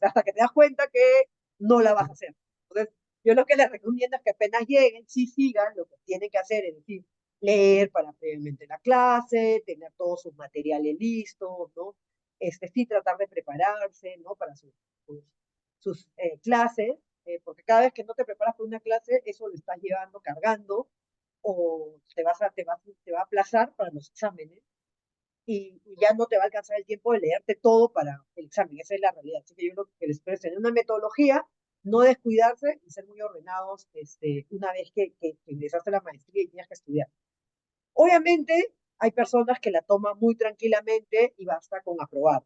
Hasta que te das cuenta que no la vas a hacer. Entonces, yo lo que les recomiendo es que apenas lleguen, sí sigan lo que tienen que hacer, es decir, leer para previamente la clase, tener todos sus materiales listos, ¿no? Sí tratar de prepararse, ¿no? Para sus clases, porque cada vez que no te preparas para una clase, eso lo estás llevando cargando o te va a aplazar para los exámenes, y ya no te va a alcanzar el tiempo de leerte todo para el examen. Esa es la realidad. Así que yo lo que les espero es tener una metodología, no descuidarse y ser muy ordenados, una vez que ingresaste a la maestría y tienes que estudiar. Obviamente hay personas que la toman muy tranquilamente y basta con aprobar.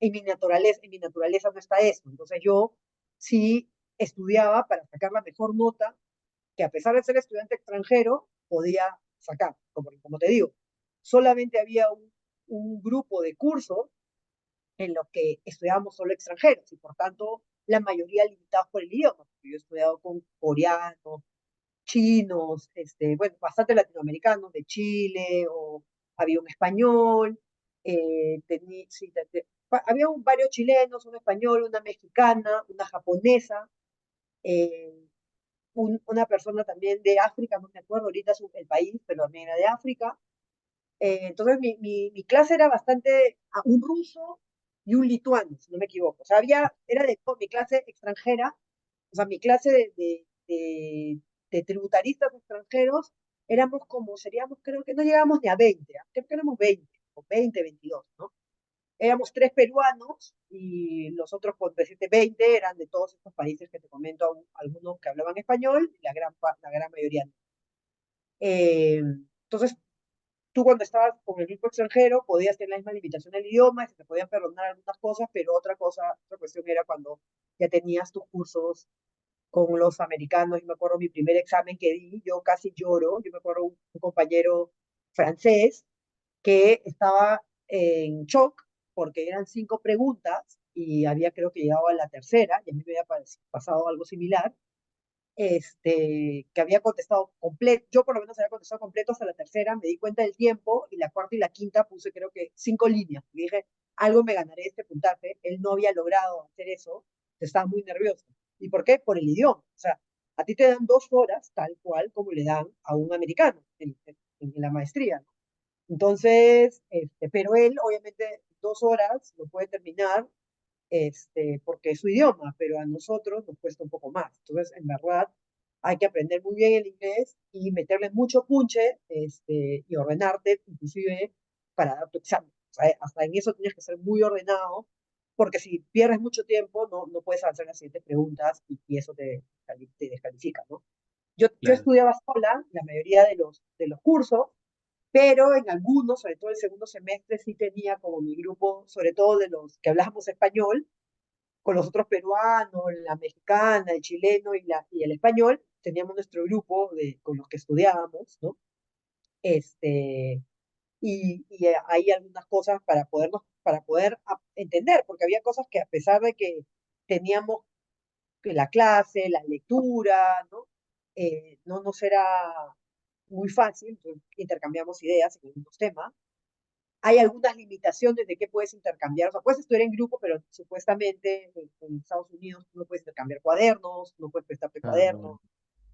En mi naturaleza no está eso. Entonces yo sí estudiaba para sacar la mejor nota que, a pesar de ser estudiante extranjero, podía sacar. Como te digo, solamente había un grupo de cursos en los que estudiábamos solo extranjeros y por tanto la mayoría limitados por el idioma. Yo he estudiado con coreanos, chinos, bueno, bastante latinoamericanos, de Chile, o había un español, sí, había varios chilenos, un español, una mexicana, una japonesa, eh, una persona también de África, no me acuerdo ahorita el país, pero también era de África. Entonces mi clase era bastante un ruso y un lituano, si no me equivoco. O sea, era de mi clase extranjera, o sea, mi clase de tributaristas extranjeros, seríamos, creo que no llegamos ni a 20, creo que éramos 20, o 20, 22, ¿no? Éramos tres peruanos y los otros, por decirte, 20 eran de todos estos países que te comento, algunos que hablaban español y la gran mayoría no. Entonces, tú, cuando estabas con el grupo extranjero, podías tener la misma limitación del idioma y se te podían perdonar algunas cosas, pero otra cuestión era cuando ya tenías tus cursos con los americanos. Yo me acuerdo mi primer examen que di, yo casi lloro. Yo me acuerdo un compañero francés que estaba en shock porque eran 5 preguntas y había, creo que llegado a la tercera, y a mí me había pasado algo similar, que había contestado completo. Yo por lo menos había contestado completo hasta la tercera, me di cuenta del tiempo, y la cuarta y la quinta puse, creo que 5 líneas. Y dije, algo me ganaré este puntaje. Él no había logrado hacer eso, estaba muy nervioso. ¿Y por qué? Por el idioma. O sea, a ti te dan 2 horas, tal cual como le dan a un americano en la maestría, ¿no? Entonces, pero él, obviamente, 2 horas lo puede terminar, porque es su idioma, pero a nosotros nos cuesta un poco más. Entonces, en verdad, hay que aprender muy bien el inglés y meterle mucho punche, y ordenarte, inclusive, para dar tu examen. O sea, hasta en eso tienes que ser muy ordenado, porque si pierdes mucho tiempo, no puedes hacer las siguientes preguntas, y eso te descalifica, ¿no? Yo Claro. estudiaba sola la mayoría de los cursos, pero en algunos, sobre todo el segundo semestre, sí tenía como mi grupo, sobre todo de los que hablábamos español, con los otros peruanos, la mexicana, el chileno y el español. Teníamos nuestro grupo con los que estudiábamos, ¿no? Y hay algunas cosas para poder entender, porque había cosas que, a pesar de que teníamos que la clase, la lectura, ¿no? No nos era muy fácil. Entonces intercambiamos ideas en algunos temas, hay algunas limitaciones de qué puedes intercambiar. O sea, puedes estudiar en grupo, pero supuestamente en Estados Unidos tú no puedes intercambiar cuadernos, no puedes prestarte Ah, cuadernos.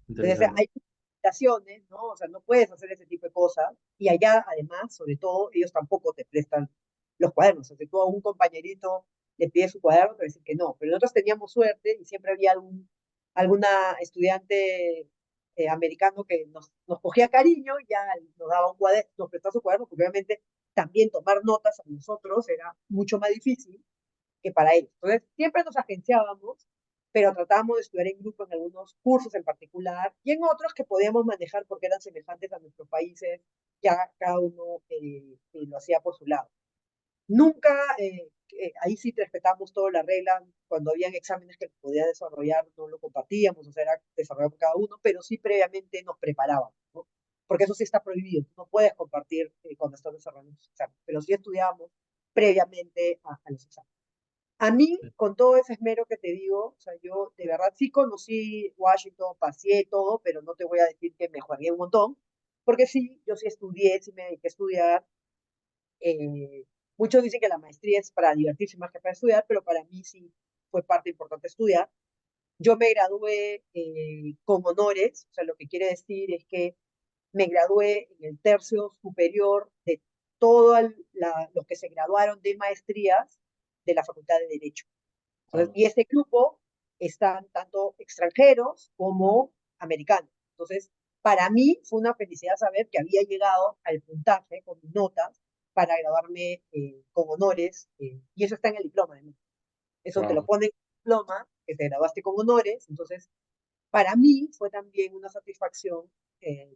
Entonces, interesante. hay limitaciones, ¿no? O sea, no puedes hacer ese tipo de cosas. Y allá, además, sobre todo, ellos tampoco te prestan los cuadernos. O sea, si tú a un compañerito le pides su cuaderno, te va a decir que no. Pero nosotros teníamos suerte y siempre había alguna estudiante americano que nos cogía cariño y ya nos daba un cuaderno, nos prestaba su cuaderno, porque obviamente también tomar notas a nosotros era mucho más difícil que para ellos. Entonces, siempre nos agenciábamos, pero tratábamos de estudiar en grupo en algunos cursos en particular y en otros que podíamos manejar porque eran semejantes a nuestros países, ya cada uno lo hacía por su lado. Nunca, ahí sí respetamos toda la regla, cuando habían exámenes que podía desarrollar, no lo compartíamos, o sea, era desarrollado por cada uno, pero sí previamente nos preparábamos, ¿no? Porque eso sí está prohibido, tú no puedes compartir cuando estás desarrollando un examen, pero sí estudiábamos previamente a los exámenes. A mí, con todo ese esmero que te digo, o sea, yo de verdad sí conocí Washington, pasé todo, pero no te voy a decir que me jugué un montón, porque sí, yo sí estudié, sí me dediqué a estudiar. Muchos dicen que la maestría es para divertirse más que para estudiar, pero para mí sí fue parte importante estudiar. Yo me gradué con honores, o sea, lo que quiere decir es que me gradué en el tercio superior de todos los que se graduaron de maestrías de la Facultad de Derecho. Entonces, Wow. y este grupo están tanto extranjeros como americanos. Entonces, para mí fue una felicidad saber que había llegado al puntaje con mis notas para graduarme con honores, y eso está en el diploma. ¿No? Eso te lo Wow. pone en el diploma, que te graduaste con honores. Entonces, para mí fue también una satisfacción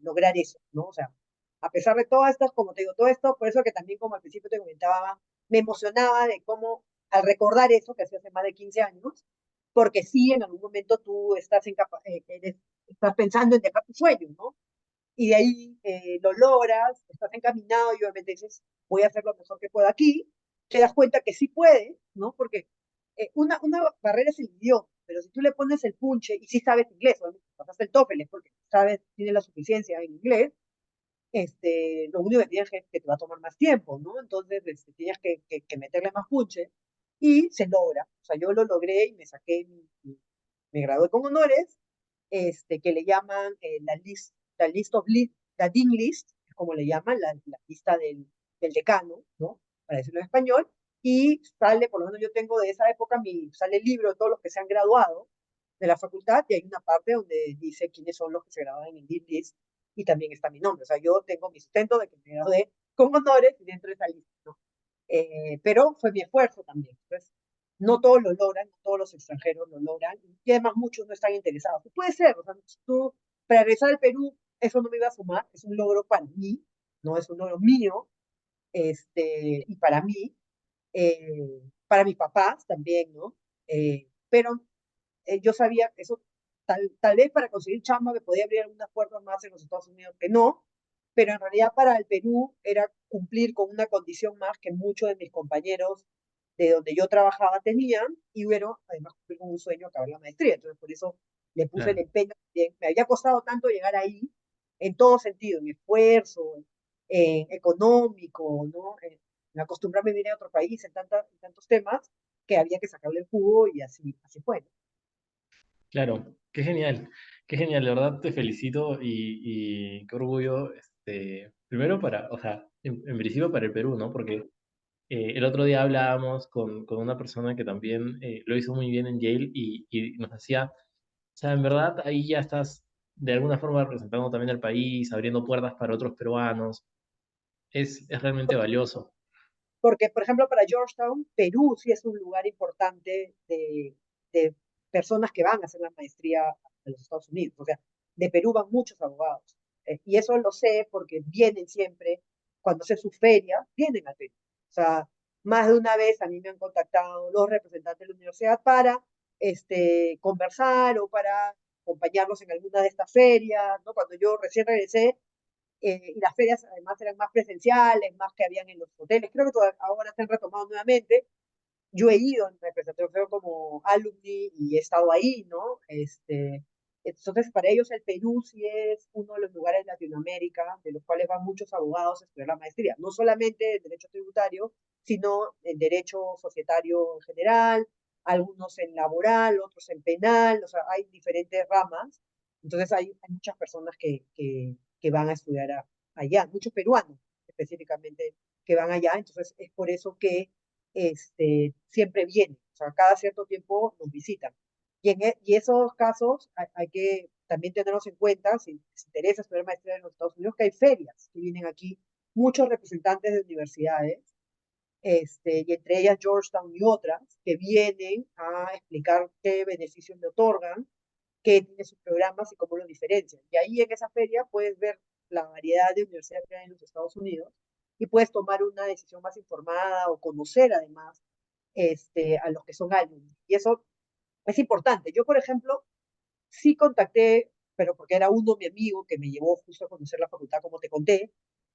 lograr eso, ¿no? O sea, a pesar de todo esto, como te digo, todo esto, por eso que también como al principio te comentaba, me emocionaba de cómo al recordar eso, que hace más de 15 años, porque sí, en algún momento tú estás pensando en dejar tu sueño, ¿no? Y de ahí lo logras, estás encaminado y obviamente dices, voy a hacer lo mejor que pueda aquí, te das cuenta que sí puedes, ¿no? Porque una barrera es el idioma, pero si tú le pones el punche y sí sabes inglés, obviamente pasaste el TOEFL es porque sabes, tienes la suficiencia en inglés, lo único que tienes es que te va a tomar más tiempo, ¿no? Entonces tienes que meterle más punche y se logra. O sea, yo lo logré y me saqué, me gradué con honores, que le llaman la Dean List, es como le llaman, la lista del decano, ¿no? Para decirlo en español, y sale, por lo menos yo tengo de esa época, sale el libro de todos los que se han graduado de la facultad, y hay una parte donde dice quiénes son los que se graduaron en Dean List, y también está mi nombre. O sea, yo tengo mi sustento de que me gradué con honores y dentro de esa lista, ¿no? Pero fue mi esfuerzo también. Entonces, no todos lo logran, no todos los extranjeros lo logran, y además muchos no están interesados. Puede ser, o sea, tú, para regresar al Perú, eso no me iba a sumar, es un logro para mí, no es un logro mío, y para mis papás también, ¿no? Pero yo sabía que eso, tal vez para conseguir chamba me podía abrir algunas puertas más en los Estados Unidos que no, pero en realidad para el Perú era cumplir con una condición más que muchos de mis compañeros de donde yo trabajaba tenían, y bueno, además cumplir con un sueño, acabar la maestría. Entonces, por eso le puse el Claro. empeño. Me había costado tanto llegar ahí, en todo sentido, en esfuerzo, en económico, ¿no? En acostumbrarme a vivir en otro país, en tantos temas, que había que sacarle el jugo y así fue. Claro, qué genial, de verdad te felicito y qué orgullo, primero para, o sea, en principio para el Perú, ¿no? Porque el otro día hablábamos con una persona que también lo hizo muy bien en Yale y nos decía, o sea, en verdad ahí ya estás de alguna forma representando también al país, abriendo puertas para otros peruanos, es realmente valioso. Porque, por ejemplo, para Georgetown, Perú sí es un lugar importante de personas que van a hacer la maestría en los Estados Unidos. O sea, de Perú van muchos abogados. Y eso lo sé porque vienen siempre, cuando hace su feria, vienen al Perú. O sea, más de una vez a mí me han contactado los representantes de la universidad para conversar o para acompañarlos en alguna de estas ferias, ¿no? Cuando yo recién regresé, y las ferias además eran más presenciales, más que habían en los hoteles. Creo que ahora se han retomado nuevamente. Yo he ido en representación como alumni y he estado ahí, ¿no? Entonces, para ellos el Perú sí es uno de los lugares de Latinoamérica de los cuales van muchos abogados a estudiar la maestría, no solamente en derecho tributario, sino en derecho societario en general, algunos en laboral, otros en penal, o sea, hay diferentes ramas. Entonces, hay muchas personas que van a estudiar allá, muchos peruanos específicamente que van allá, entonces es por eso que siempre vienen, o sea, cada cierto tiempo nos visitan. Y esos casos hay que también tenerlos en cuenta, si les interesa estudiar maestría en los Estados Unidos, que hay ferias que vienen aquí, muchos representantes de universidades, y entre ellas Georgetown y otras, que vienen a explicar qué beneficios le otorgan, qué tiene sus programas y cómo los diferencian. Y ahí en esa feria puedes ver la variedad de universidades que hay en los Estados Unidos y puedes tomar una decisión más informada o conocer además a los que son alumnos. Y eso es importante. Yo, por ejemplo, sí contacté, pero porque era uno mi amigo que me llevó justo a conocer la facultad, como te conté,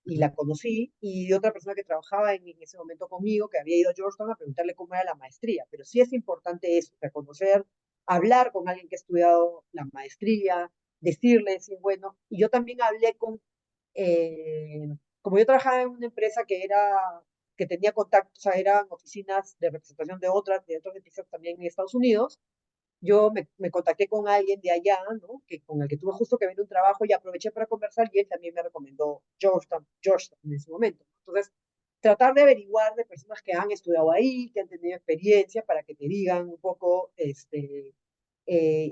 y Ujú. la conocí, y otra persona que trabajaba en ese momento conmigo, que había ido a Georgetown a preguntarle cómo era la maestría. Pero sí es importante eso, reconocer, hablar con alguien que ha estudiado la maestría, decirle, decir, bueno, y yo también hablé eh, como yo trabajaba en una empresa que tenía contactos, o sea, eran oficinas de representación de otras empresas también en Estados Unidos, yo me contacté con alguien de allá, ¿no? Con el que tuve justo que ver un trabajo y aproveché para conversar y él también me recomendó Georgetown en ese momento. Entonces, tratar de averiguar de personas que han estudiado ahí, que han tenido experiencia para que te digan un poco,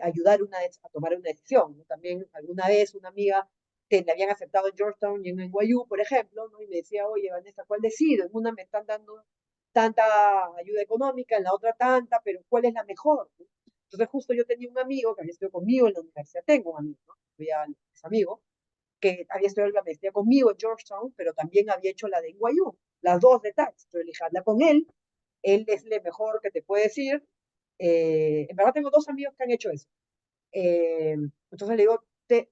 ayudar a tomar una decisión, ¿no? También alguna vez una amiga que le habían aceptado en Georgetown y en NYU, por ejemplo, ¿no? Y me decía, oye, Vanessa, ¿cuál decido? En una me están dando tanta ayuda económica, en la otra tanta, pero ¿cuál es la mejor? ¿No? Entonces justo yo tenía un amigo que había estudiado conmigo en la universidad, tengo un amigo, ¿no? Es amigo, que había estudiado la maestría conmigo en Georgetown, pero también había hecho la de NYU, las dos de tax. Entonces le dije, habla con él es el mejor que te puede decir. En verdad tengo dos amigos que han hecho eso. Eh, entonces le digo,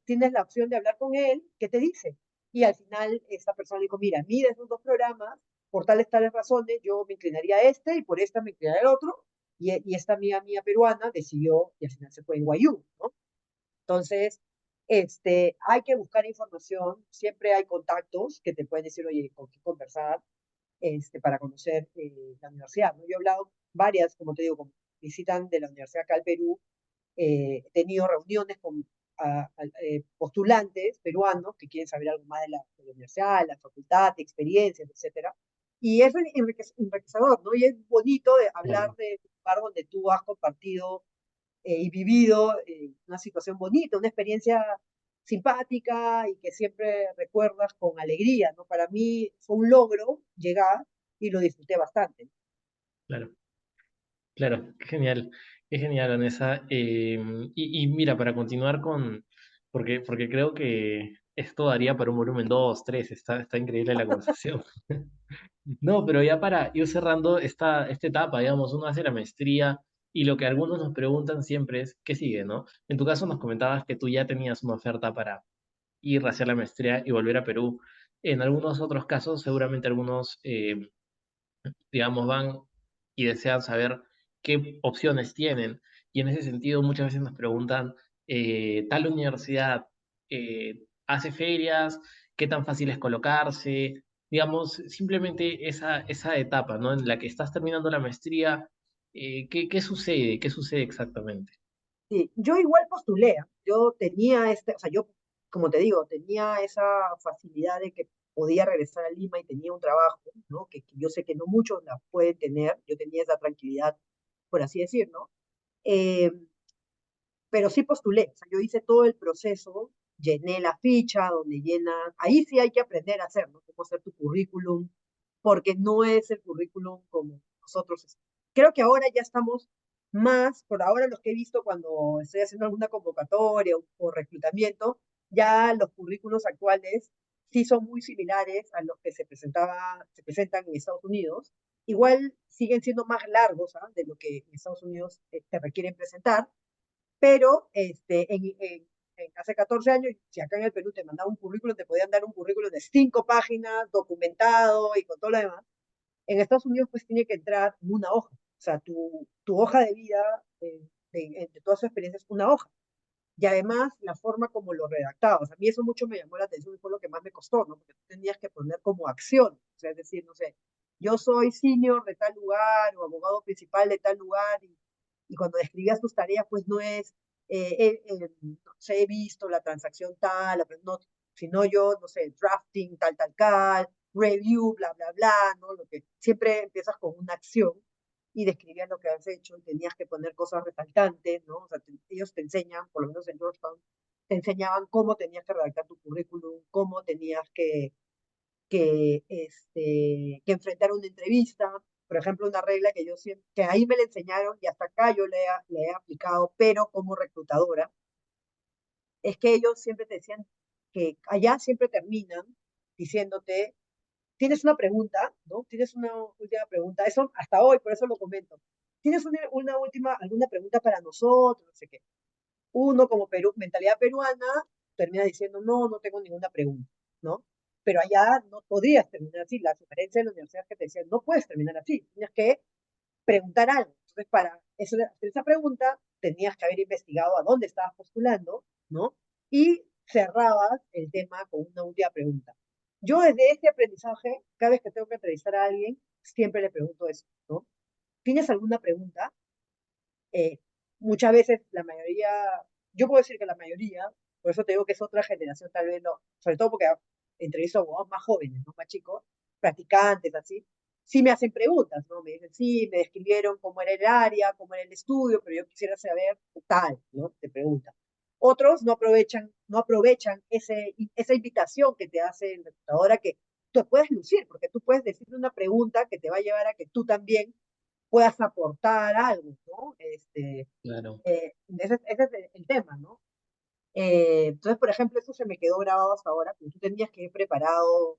tienes la opción de hablar con él, ¿qué te dice? Y al final esta persona le dijo, mira, mira esos dos programas, por tales razones, yo me inclinaría a este y por esta me inclinaría al otro. Y esta amiga mía peruana decidió y al final se fue en Guayú, ¿no? Entonces, hay que buscar información, siempre hay contactos que te pueden decir, oye, con qué conversar, para conocer la universidad, ¿no? Yo he hablado varias, como te digo, con visitan de la universidad acá al Perú, he tenido reuniones con postulantes peruanos que quieren saber algo más de la universidad, la facultad, de experiencias, etcétera. Y es enriquecedor, ¿no? Y es bonito de hablar Claro. de un lugar donde tú has compartido y vivido una situación bonita, una experiencia simpática y que siempre recuerdas con alegría, ¿no? Para mí fue un logro llegar y lo disfruté bastante. Claro. Claro, qué genial, Vanessa. Y mira, para continuar porque creo que esto daría para un volumen 2, 3. Está increíble la conversación. No, pero ya para ir cerrando esta etapa, digamos, uno hace la maestría y lo que algunos nos preguntan siempre es, ¿qué sigue, no? En tu caso nos comentabas que tú ya tenías una oferta para ir a hacer la maestría y volver a Perú. En algunos otros casos, seguramente algunos digamos, van y desean saber qué opciones tienen. Y en ese sentido, muchas veces nos preguntan, tal universidad hace ferias, qué tan fácil es colocarse, digamos, simplemente esa etapa, ¿no? En la que estás terminando la maestría, ¿qué sucede? ¿Qué sucede exactamente? Sí, yo igual postulé, ¿ah? Yo tenía o sea, yo, como te digo, tenía esa facilidad de que podía regresar a Lima y tenía un trabajo, ¿no? Que yo sé que no muchos la pueden tener, yo tenía esa tranquilidad, por así decirlo. Eh, pero sí postulé, o sea, yo hice todo el proceso, llené la ficha donde llena, ahí sí hay que aprender a hacer, ¿no? Cómo hacer tu currículum, porque no es el currículum como nosotros. Creo que ahora ya estamos más, por ahora los que he visto cuando estoy haciendo alguna convocatoria o reclutamiento, ya los currículos actuales sí son muy similares a los que se presentan en Estados Unidos. Igual siguen siendo más largos, ¿ah? De lo que en Estados Unidos te requieren presentar, pero hace 14 años, si acá en el Perú te mandaba un currículum, te podían dar un currículum de 5 páginas, documentado y con todo lo demás. En Estados Unidos, pues tiene que entrar en una hoja. O sea, tu hoja de vida de toda su experiencia es una hoja. Y además la forma como lo redactabas. A mí eso mucho me llamó la atención y fue lo que más me costó, ¿no? Porque tú tenías que poner como acción, o sea, es decir, no sé, yo soy senior de tal lugar o abogado principal de tal lugar y cuando describías tus tareas, pues no es, no sé, he visto la transacción tal, no, sino yo, no sé, drafting tal, review, bla, bla, bla, ¿no? Lo que siempre empiezas con una acción y describías lo que has hecho y tenías que poner cosas resaltantes, ¿no? O sea, ellos te enseñan, por lo menos en Georgetown, te enseñaban cómo tenías que redactar tu currículum, cómo tenías que enfrentar una entrevista. Por ejemplo, una regla que yo siempre, que ahí me la enseñaron y hasta acá yo le he aplicado, pero como reclutadora, es que ellos siempre te decían que allá siempre terminan diciéndote, tienes una pregunta, ¿no? Tienes una última pregunta, eso hasta hoy, por eso lo comento. ¿Tienes una última, alguna pregunta para nosotros? No sé qué. Uno como Perú, mentalidad peruana, termina diciendo, no, no tengo ninguna pregunta, ¿no? Pero allá no podías terminar así. La sugerencia de la universidad es que te decían, no puedes terminar así, tienes que preguntar algo. Entonces, para eso, hacer esa pregunta, tenías que haber investigado a dónde estabas postulando, ¿no? Y cerrabas el tema con una última pregunta. Yo desde este aprendizaje, cada vez que tengo que entrevistar a alguien, siempre le pregunto eso, ¿no? ¿Tienes alguna pregunta? Eh, Muchas veces la mayoría, yo puedo decir que la mayoría, por eso te digo que es otra generación, tal vez no, sobre todo porque entrevisto a abogados más jóvenes, ¿no? Más chicos, practicantes, así, sí me hacen preguntas, ¿no? Me dicen, sí, me describieron cómo era el área, cómo era el estudio, pero yo quisiera saber tal, ¿no? Te preguntan. Otros no aprovechan esa invitación que te hace el reclutador a que tú puedes lucir, porque tú puedes decirle una pregunta que te va a llevar a que tú también puedas aportar algo, ¿no? Claro. Ese es el tema, ¿no? Entonces, por ejemplo, eso se me quedó grabado hasta ahora, porque tú tenías que ir preparado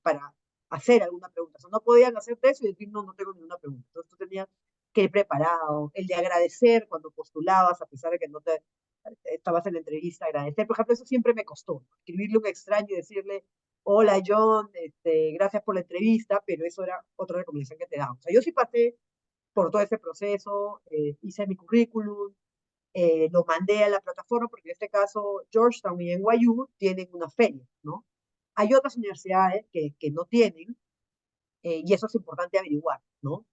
para hacer alguna pregunta. O sea, no podían hacerte eso y decir, no, no tengo ninguna pregunta. Entonces, tú tenías que ir preparado, el de agradecer cuando postulabas, a pesar de que no te estabas en la entrevista, agradecer. Por ejemplo, eso siempre me costó, ¿no? Escribirle a un extraño y decirle, hola John, gracias por la entrevista, pero eso era otra recomendación que te daban. O sea, yo sí pasé por todo ese proceso, hice mi currículum, lo mandé a la plataforma, porque en este caso Georgetown y NYU tienen una feria, ¿no? Hay otras universidades que no tienen, y eso es importante averiguar, ¿no?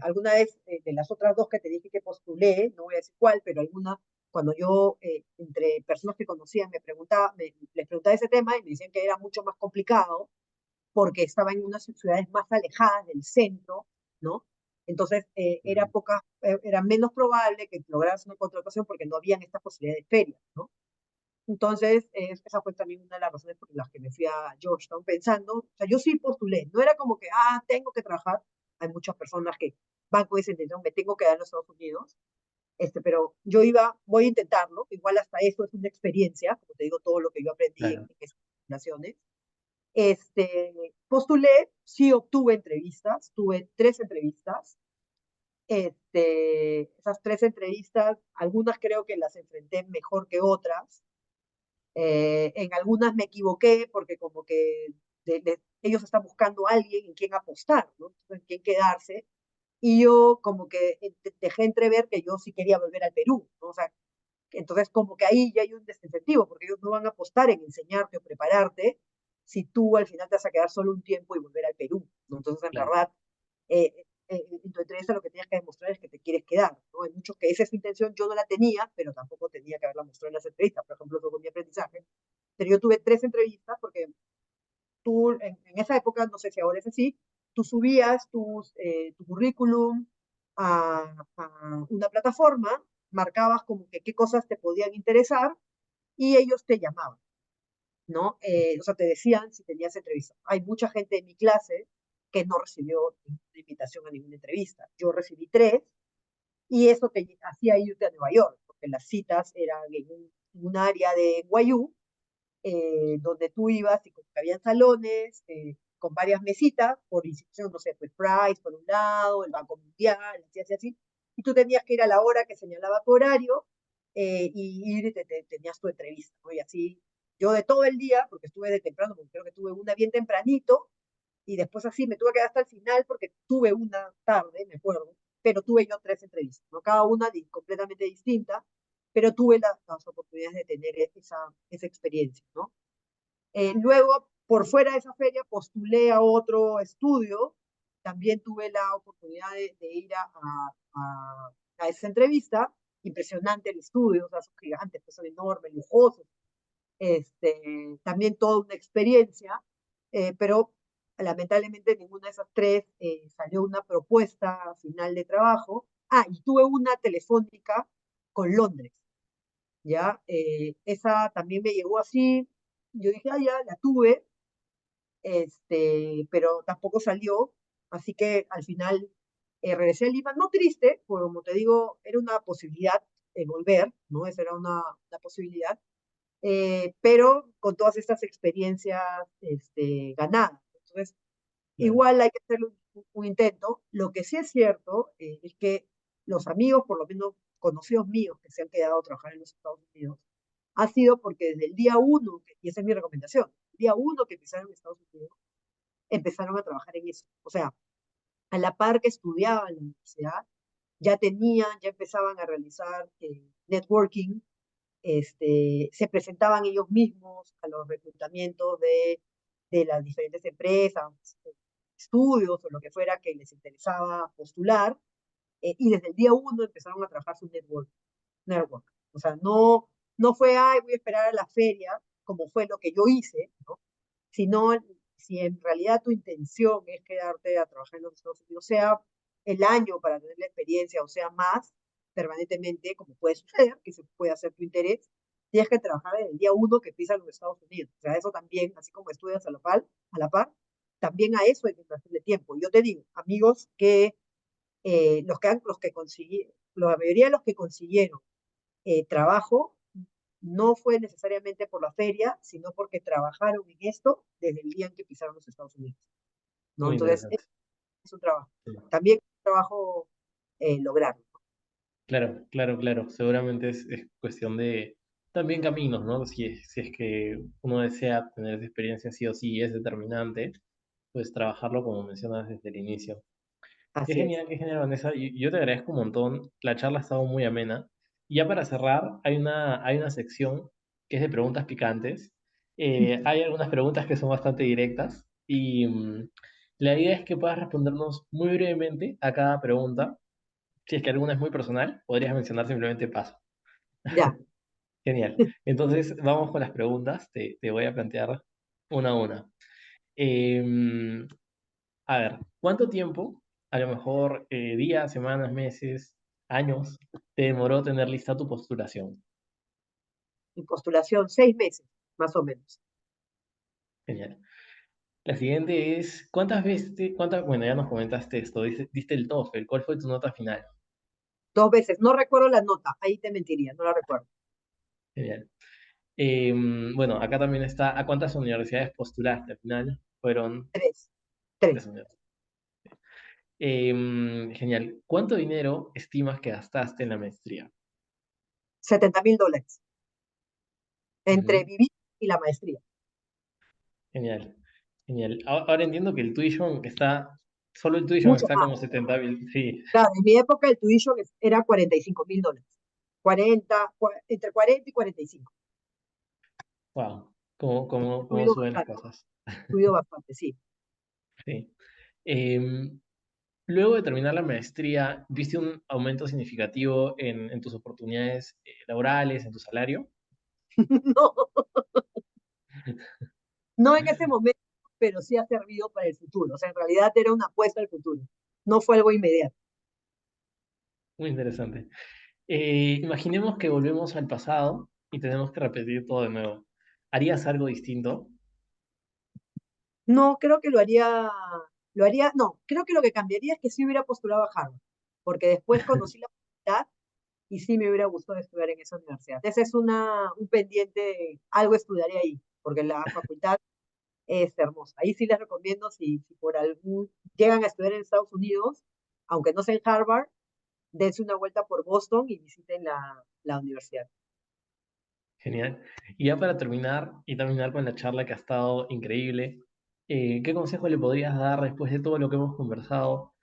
Alguna vez de las otras dos que te dije que postulé, no voy a decir cuál, pero alguna, cuando yo, entre personas que conocían, les preguntaba ese tema y me decían que era mucho más complicado porque estaba en unas ciudades más alejadas del centro, ¿no? Entonces Mm. era menos probable que lograras una contratación porque no habían estas posibilidades de ferias, ¿no? Entonces, esa fue también una de las razones por las que me fui a Georgetown pensando, o sea, yo sí postulé, no era como que, tengo que trabajar, hay muchas personas que van con esa intención, me tengo que dar a los Estados Unidos, pero voy a intentarlo, igual hasta eso es una experiencia, como te digo, todo lo que yo aprendí Claro. en esas relaciones, postulé, sí obtuve entrevistas, tuve 3 entrevistas. Esas 3 entrevistas, algunas creo que las enfrenté mejor que otras. En algunas me equivoqué porque como que ellos están buscando a alguien en quien apostar, ¿no? En quien quedarse. Y yo como que dejé entrever que yo sí quería volver al Perú, ¿no? O sea, entonces, como que ahí ya hay un desincentivo, porque ellos no van a apostar en enseñarte o prepararte si tú al final te vas a quedar solo un tiempo y volver al Perú, ¿no? Entonces, en Claro. verdad, en tu entrevista lo que tienes que demostrar es que te quieres quedar, ¿no? Hay muchos que esa es su intención, yo no la tenía, pero tampoco tenía que haberla mostrado en las entrevistas, por ejemplo, eso fue mi aprendizaje. Pero yo tuve 3 entrevistas porque tú, en esa época, no sé si ahora es así, tú subías tu currículum a una plataforma, marcabas como que qué cosas te podían interesar y ellos te llamaban, ¿no? O sea, te decían si tenías entrevista. Hay mucha gente en mi clase que no recibió ninguna invitación a ninguna entrevista. Yo recibí 3 y eso te hacía irte a Nueva York, porque las citas eran en un área de NYU donde tú ibas y como que habían salones con varias mesitas por institución, no sé, pues Price por un lado, el Banco Mundial, así, así, así, y tú tenías que ir a la hora que señalaba tu horario y ir y tenías tu entrevista, ¿no? Y así, yo de todo el día, porque estuve de temprano, porque creo que tuve una bien tempranito, y después así me tuve que quedar hasta el final porque tuve una tarde, me acuerdo, pero tuve yo 3 entrevistas, ¿no? Cada una completamente distinta, pero tuve las oportunidades de tener esa experiencia, ¿no? Luego, por fuera de esa feria, postulé a otro estudio. También tuve la oportunidad de ir a esa entrevista. Impresionante el estudio, o sea, son gigantes, pues son enormes, lujosos. También toda una experiencia, pero lamentablemente ninguna de esas tres salió una propuesta final de trabajo. Ah, y tuve una telefónica con Londres, ¿ya? Esa también me llegó así, yo dije, ah, ya, la tuve, pero tampoco salió, así que al final regresé a Lima, no triste, porque como te digo, era una posibilidad volver, ¿no? Esa era una posibilidad, pero con todas estas experiencias ganadas. Entonces, Claro. igual hay que hacer un intento. Lo que sí es cierto es que los amigos, por lo menos conocidos míos que se han quedado a trabajar en los Estados Unidos, ha sido porque desde el día uno, y esa es mi recomendación, el día uno que empezaron en Estados Unidos, empezaron a trabajar en eso. O sea, a la par que estudiaban en la universidad, ya empezaban a realizar networking, se presentaban ellos mismos a los reclutamientos de las diferentes empresas, estudios o lo que fuera que les interesaba postular, y desde el día uno empezaron a trabajar su network. O sea, no fue, ay, voy a esperar a la feria, como fue lo que yo hice, ¿no? Sino si en realidad tu intención es quedarte a trabajar en los Estados Unidos, sea el año para tener la experiencia o sea más permanentemente, como puede suceder, que se puede hacer tu interés, tienes que trabajar en el día uno que pisas los Estados Unidos. O sea, eso también, así como estudias a la par, también a eso hay que invertirle tiempo. Yo te digo, amigos que los que consiguieron, la mayoría de los que consiguieron trabajo no fue necesariamente por la feria, sino porque trabajaron en esto desde el día en que pisaron los Estados Unidos, ¿no? Muy Entonces, interesante. es un trabajo. Sí. También es un trabajo lograrlo. Claro, claro, claro. Seguramente es cuestión de también caminos, ¿no? Si es que uno desea tener esa experiencia sí o sí es determinante, pues trabajarlo como mencionas desde el inicio. Así es. Qué genial, Vanessa. Yo te agradezco un montón. La charla ha estado muy amena. Y ya para cerrar, hay una sección que es de preguntas picantes. Hay algunas preguntas que son bastante directas y la idea es que puedas respondernos muy brevemente a cada pregunta. Si es que alguna es muy personal, podrías mencionar simplemente paso. Ya, Genial. Entonces, vamos con las preguntas. Te voy a plantear una a una. Em, a ver, ¿cuánto tiempo, a lo mejor días, semanas, meses, años, te demoró tener lista tu postulación? mi postulación, 6 meses, más o menos. Genial. La siguiente es, ¿cuántas veces, bueno, ya nos comentaste esto, diste el TOEFL, ¿cuál fue tu nota final? 2 veces. No recuerdo la nota, ahí te mentiría, no la recuerdo. Genial. Bueno, acá también está, ¿a cuántas universidades postulaste? Al final fueron Tres. tres Tres. universidades. Genial. ¿Cuánto dinero estimas que gastaste en la maestría? $70,000 entre Ujú. vivir y la maestría. Genial, genial. Ahora entiendo que el tuition está, solo el tuition Mucho está más. como 70.000, sí, Claro, en mi época el tuition era $45,000. 40, entre 40 y 45. wow, cómo Subido suben las bastante, cosas. subido bastante, sí. Sí. Em, Luego de terminar la maestría, ¿viste un aumento significativo en tus oportunidades laborales, en tu salario? No, no en ese momento, pero sí ha servido para el futuro. O sea, en realidad era una apuesta al futuro. No fue algo inmediato. Muy interesante. Imaginemos que volvemos al pasado y tenemos que repetir todo de nuevo. ¿Harías algo distinto? No, creo que no, creo que lo que cambiaría es que sí hubiera postulado a Harvard, porque después conocí la facultad y sí me hubiera gustado estudiar en esa universidad. Ese es un pendiente, algo estudiaré ahí, porque la facultad es hermosa. Ahí sí les recomiendo, si por algún llegan a estudiar en Estados Unidos, aunque no sea en Harvard, dense una vuelta por Boston y visiten la universidad. Genial. Y ya para terminar y terminar con la charla que ha estado increíble, ¿qué consejo le podrías dar después de todo lo que hemos conversado?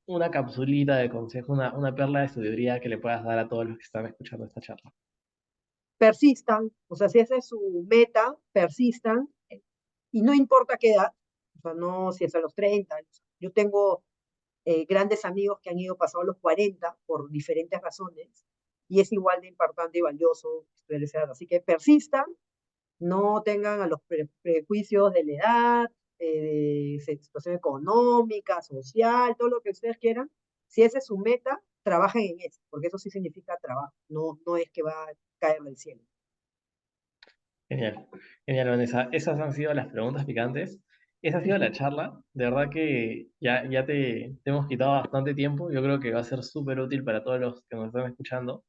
Una capsulita de consejo, una perla de sabiduría que le puedas dar a todos los que están escuchando esta charla. persistan, o sea, si esa es su meta, persistan, y no importa qué edad, o sea, no si es a los 30. Yo tengo grandes amigos que han ido pasados los 40 por diferentes razones, y es igual de importante y valioso estudiar esa edad. Así que persistan, no tengan a los prejuicios de la edad, de situación económica, social, todo lo que ustedes quieran. Si esa es su meta, trabajen en eso, porque eso sí significa trabajo, no, no es que va a caer del cielo. Genial, genial, Vanessa. Esas han sido las preguntas picantes. Esa ha sido la Ujú. charla. De verdad que ya te hemos quitado bastante tiempo. Yo creo que va a ser súper útil para todos los que nos están escuchando.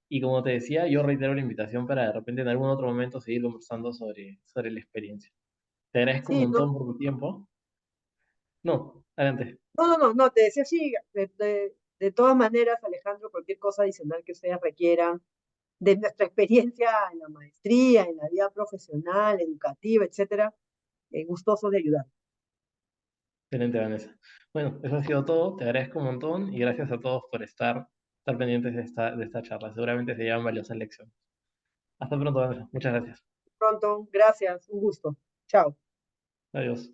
Y como te decía, yo reitero la invitación para de repente en algún otro momento seguir conversando sobre la experiencia. Te agradezco un Sí, no, montón por tu tiempo. No, adelante. no, te decía sí, de todas maneras, Alejandro, cualquier cosa adicional que ustedes requieran, de nuestra experiencia en la maestría, en la vida profesional, educativa, etcétera, gustosos de ayudar. Excelente, Vanessa. Bueno, eso ha sido todo. Te agradezco un montón y gracias a todos por estar pendientes de esta charla. Seguramente se llevan valiosas lecciones. Hasta pronto, Vanessa. Muchas gracias. Pronto, gracias, un gusto. Chao. Adiós.